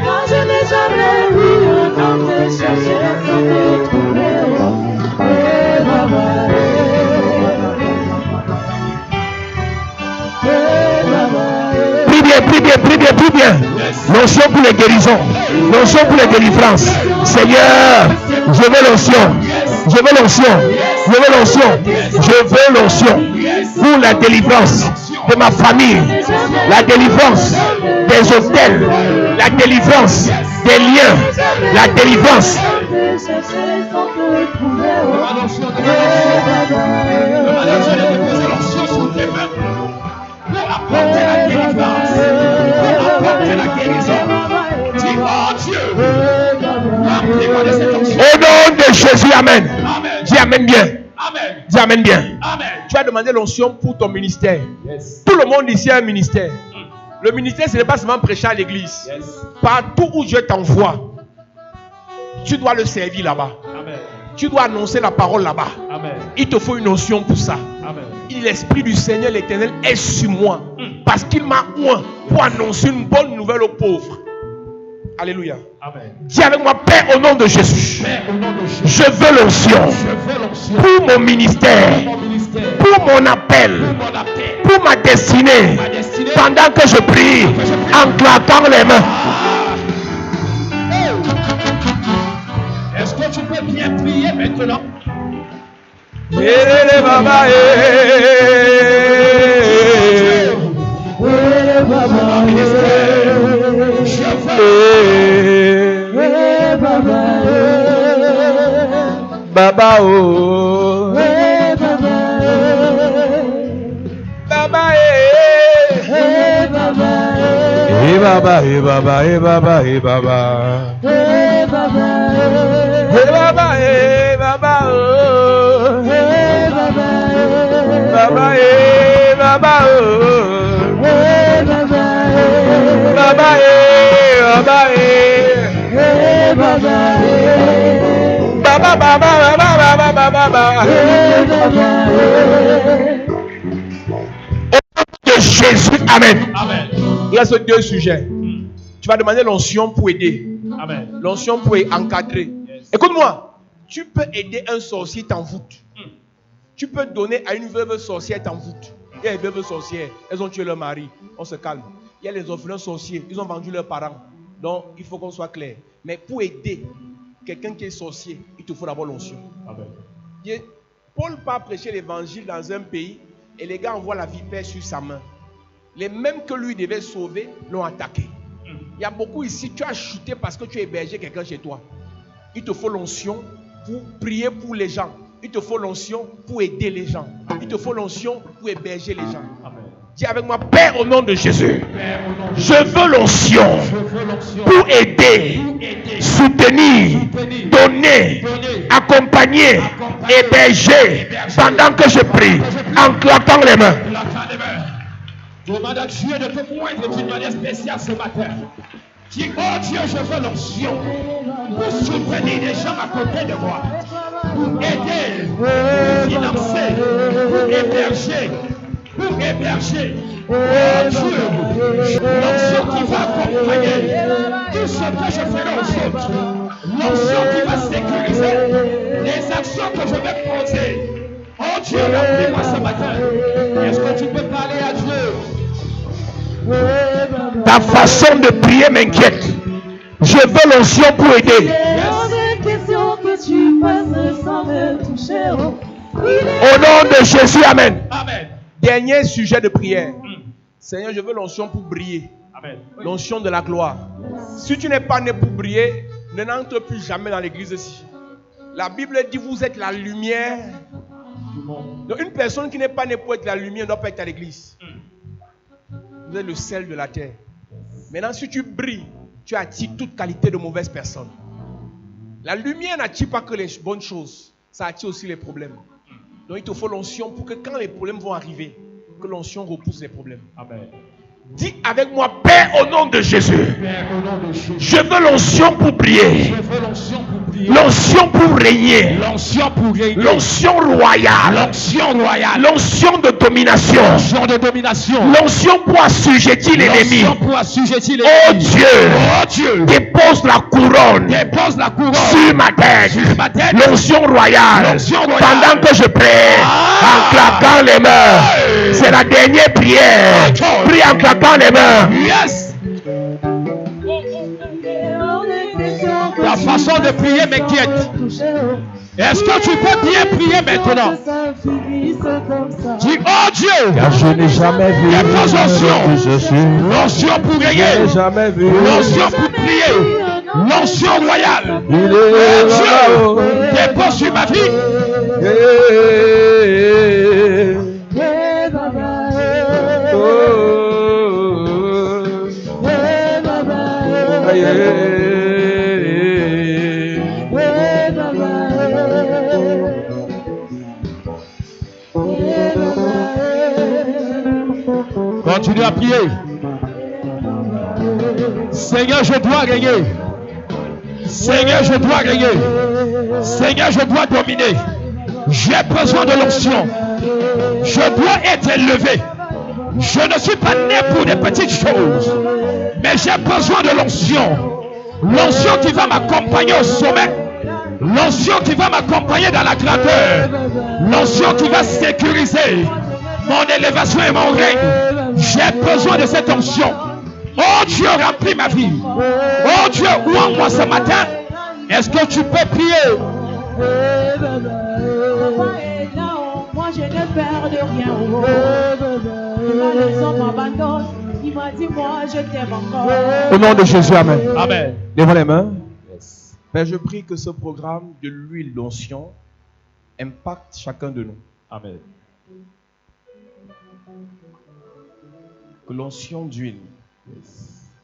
Car je n'ai jamais vu un homme te chercher sans te trouver. Prie bien. L'onction pour les guérisons. L'onction pour les délivrances. Seigneur, je veux l'onction. Je veux l'onction. Je veux l'onction. Je veux l'onction pour la délivrance de ma famille. La délivrance des hôtels. La délivrance des liens. La délivrance. Apporter la délivrance, apporter la guérison. Dis, oh Dieu, remplis-moi de cette onction. Au nom de Jésus, amen. Amen. Dis amen bien. Amen. Dis amen bien. Amen. Tu as demandé l'onction pour ton ministère. Yes. Tout le monde ici a un ministère. Le ministère, ce n'est pas seulement prêcher à l'église. Yes. Partout où Dieu t'envoie, tu dois le servir là-bas. Amen. Tu dois annoncer la parole là-bas. Amen. Il te faut une onction pour ça. Amen. L'Esprit du Seigneur l'Éternel est sur moi. Parce qu'il m'a oint pour annoncer une bonne nouvelle aux pauvres. Alléluia. Amen. Dis avec moi, Père, au nom de Jésus. Père, au nom de Jésus. Je veux l'onction Je veux l'onction pour mon ministère, pour mon ministère, pour mon appel, pour mon appel, pour ma destinée. ma destinée. Pendant que je prie, en claquant les mains. Est-ce que tu peux bien prier maintenant? Baba oh, Baba eh, Baba eh, Baba eh, Baba eh, Baba eh, Baba eh, Baba oh, Baba eh, Baba oh, Baba eh, Baba eh, Baba Baba. Au nom de Jésus, amen. Amen. Il reste deux sujets. Tu vas demander l'onction pour aider. Amen. L'onction pour encadrer. Yes. Écoute-moi, tu peux aider un sorcier t'envoûte. Tu peux donner à une veuve sorcière t'envoûte. Il y a des veuves sorcières, elles ont tué leur mari. On se calme. Il y a les orphelins sorciers, ils ont vendu leurs parents. Donc, il faut qu'on soit clair. Mais pour aider quelqu'un qui est sorcier, il te faut d'abord l'onction. Amen. Paul part prêcher l'évangile dans un pays et les gars envoient la vipère sur sa main. Les mêmes que lui devait sauver l'ont attaqué. Il y a beaucoup ici, tu as chuté parce que tu as hébergé quelqu'un chez toi. Il te faut l'onction pour prier pour les gens. Il te faut l'onction pour aider les gens. Il te faut l'onction pour héberger les gens. Amen. Dis avec moi, Père, au nom de Jésus, Père, au nom de je veux l'onction Je veux l'onction pour aider, soutenir, donner, accompagner, héberger pendant que je prie, en claquant les mains. Demande à Dieu de te moindre d'une manière spéciale ce matin. Dis, oh Dieu, je veux l'onction pour soutenir les gens à côté de moi, pour aider, pour financer, pour héberger. Oh Dieu, l'onction qui va accompagner tout ce que je ferai aux autres. L'onction qui va sécuriser les actions que je vais poser. Oh Dieu, remplis-moi ce matin. Est-ce que tu peux parler à Dieu? Ta façon de prier m'inquiète. Je veux l'onction pour aider. Au nom de Jésus, amen. Amen. Dernier sujet de prière. Seigneur, je veux l'onction pour briller. Amen. L'onction de la gloire. Si tu n'es pas né pour briller, ne n'entre plus jamais dans l'église ici. La Bible dit vous êtes la lumière du monde. Donc une personne qui n'est pas née pour être la lumière ne doit pas être à l'église. Vous êtes le sel de la terre. Maintenant, si tu brilles, tu attires toute qualité de mauvaises personnes. La lumière n'attire pas que les bonnes choses, ça attire aussi les problèmes. Donc il te faut l'onction pour que quand les problèmes vont arriver, que l'onction repousse les problèmes. Amen. Dis avec moi, Père, au nom de Jésus. Père, au nom de Jésus. Je veux l'onction pour prier. Je veux l'onction pour prier. L'onction pour régner. L'onction pour régner. L'onction royale. L'onction royale. L'onction de domination. L'onction de domination. L'onction pour assujettir l'ennemi. L'onction pour assujettir Oh l'ennemi. Dieu. Oh Dieu. Dépose la couronne. Dépose la couronne sur ma tête. sur ma tête. L'onction royale. L'onction royale. Pendant que je prie, en claquant les mains. C'est la dernière prière. Prie en claquant les mains. Yes. Ta façon de prier m'inquiète. Est-ce que tu peux bien prier maintenant? Dis, oh Dieu, Car je n'ai jamais vu les trois onctions. L'onction pour régner. jamais vu. L'onction pour prier. L'onction royale. Il Oh est Dieu, dépose sur ma vie. Continue à prier. Seigneur, je dois régner. Seigneur, je dois régner. Seigneur, je dois dominer. J'ai besoin de l'onction. Je dois être élevé. Je ne suis pas né pour des petites choses, mais j'ai besoin de l'onction. L'onction qui va m'accompagner au sommet. L'onction qui va m'accompagner dans la grandeur. L'onction qui va sécuriser mon élévation et mon règne. J'ai besoin de cette onction. Oh Dieu, remplis ma vie. Oh Dieu, ouvre-moi ce matin. Est-ce que tu peux prier? Papa est là, moi je n'ai peur de rien. La maison m'abandonne. Il m'a dit, moi je t'aime encore. Au nom de Jésus, Amen. Amen. Lève les mains. Père, je prie que ce programme de l'huile d'onction impacte chacun de nous. Amen. Que l'onction d'huile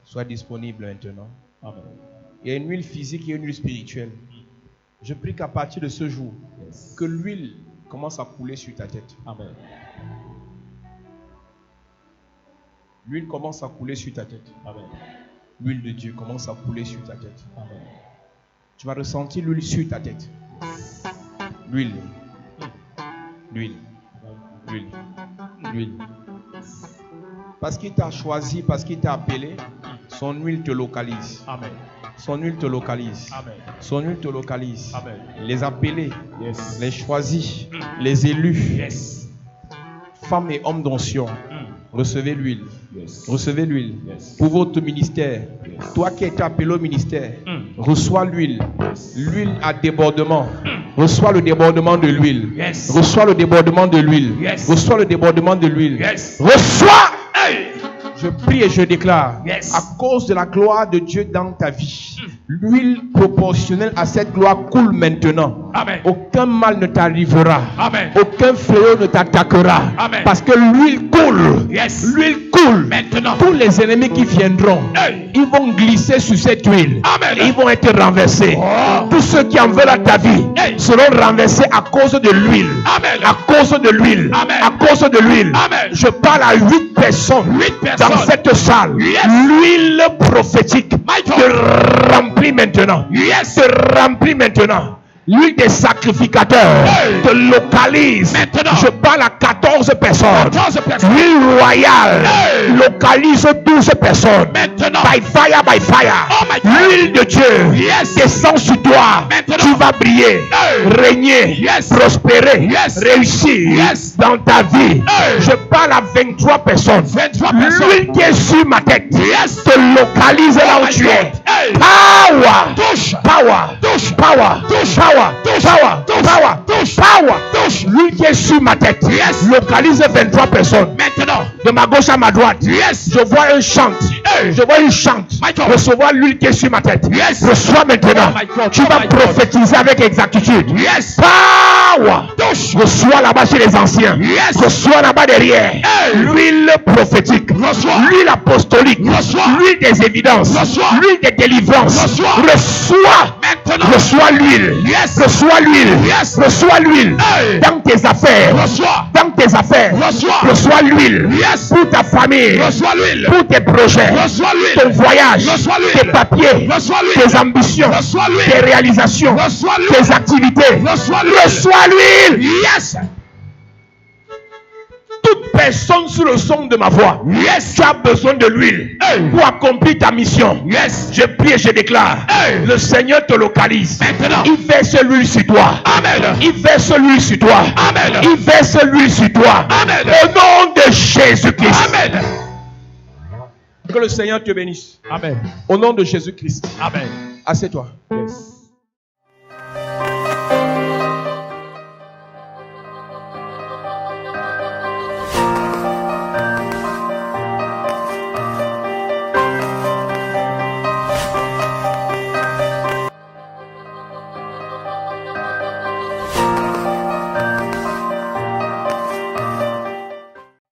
soit disponible maintenant. Amen. Il y a une huile physique et une huile spirituelle. Je prie qu'à partir de ce jour, que l'huile commence à couler sur ta tête. Amen. L'huile commence à couler sur ta tête. Amen. L'huile de Dieu commence à couler sur ta tête. Amen. Tu vas ressentir l'huile sur ta tête. L'huile. L'huile. L'huile. L'huile. Parce qu'il t'a choisi, parce qu'il t'a appelé, son huile te localise. Amen. Son huile te localise. Amen. Son huile te localise. Amen. Les appelés, Yes. les choisis, les élus, Yes. femmes et hommes d'onction, recevez l'huile. Yes. Recevez l'huile. Yes. Pour votre ministère. Yes. Toi qui es appelé au ministère, reçois l'huile. L'huile à débordement. Reçois le débordement de l'huile. Yes. Reçois le débordement de l'huile. Yes. Reçois le débordement de l'huile. Yes. Reçois. Je prie et je déclare, Yes. à cause de la gloire de Dieu dans ta vie, l'huile proportionnelle à cette gloire coule maintenant. Amen. Aucun mal ne t'arrivera. Amen. Aucun fléau ne t'attaquera. Amen. Parce que l'huile coule. Yes. L'huile coule. Maintenant. Tous les ennemis qui viendront, Hey. ils vont glisser sur cette huile. Amen. Et ils vont être renversés. Oh. Tous ceux qui en veulent à ta vie Hey. seront renversés à cause de l'huile. Amen. À cause de l'huile. Amen. À cause de l'huile. Amen. Je parle à 8 personnes, 8 personnes. dans cette salle. Yes. L'huile prophétique My God. te remplit maintenant. Yes. Te remplit maintenant. L'huile des sacrificateurs Hey. te localise. Maintenant. Je parle à 14 personnes. 14 personnes. L'huile royale Hey. localise 12 personnes. Maintenant. By fire, by fire. Oh my God. L'huile de Dieu Yes. descend sur toi. Maintenant. Tu vas briller, Hey. régner, Yes. prospérer, Yes. réussir Yes. dans ta vie. Hey. Je parle à 23 personnes. 23 personnes. L'huile qui est sur ma tête Yes. te localise là où my tu God. es. Hey. Power. Touche. Power. Touche. Power. Touche. Power. Touche. Power. Touche. Power. Touche. Power. Touche. Power. Touche. L'huile qui est sur ma tête. Yes. Localise 23 personnes. Maintenant. De ma gauche à ma droite. Yes. Je vois un chant. Hey. Je vois une chante. Recevoir l'huile qui est sur ma tête. Yes. Reçois maintenant. Tu vas prophétiser avec exactitude. Yes. Power. Touche. Reçois là-bas chez les anciens. Yes. Reçois là-bas derrière. Hey. L'huile prophétique. L'huile apostolique. L'huile des évidences. L'huile des délivrances. Reçois. Maintenant. Reçois l'huile. Yes. Reçois l'huile. Yes. Reçois l'huile. Hey. Dans tes affaires. Dans tes affaires. Reçois l'huile. Yes. Pour ta famille. Reçois l'huile. Pour tes projets. Reçois l'huile. Ton voyage. Reçois l'huile. Tes papiers. Reçois l'huile. Tes ambitions. Reçois l'huile. Tes réalisations. Reçois l'huile. Tes activités. Reçois l'huile. Reçois l'huile. Yes. Toute personne sous le son de ma voix, yes, tu as besoin de l'huile, hey, pour accomplir ta mission. Yes. Je prie et je déclare, hey, le Seigneur te localise. Maintenant, il verse l'huile sur toi. Amen. Il verse l'huile sur toi. Amen. Il verse l'huile sur toi. Amen. Au nom de Jésus-Christ. Amen. Que le Seigneur te bénisse. Amen. Au nom de Jésus-Christ. Amen. Assieds-toi. Yes.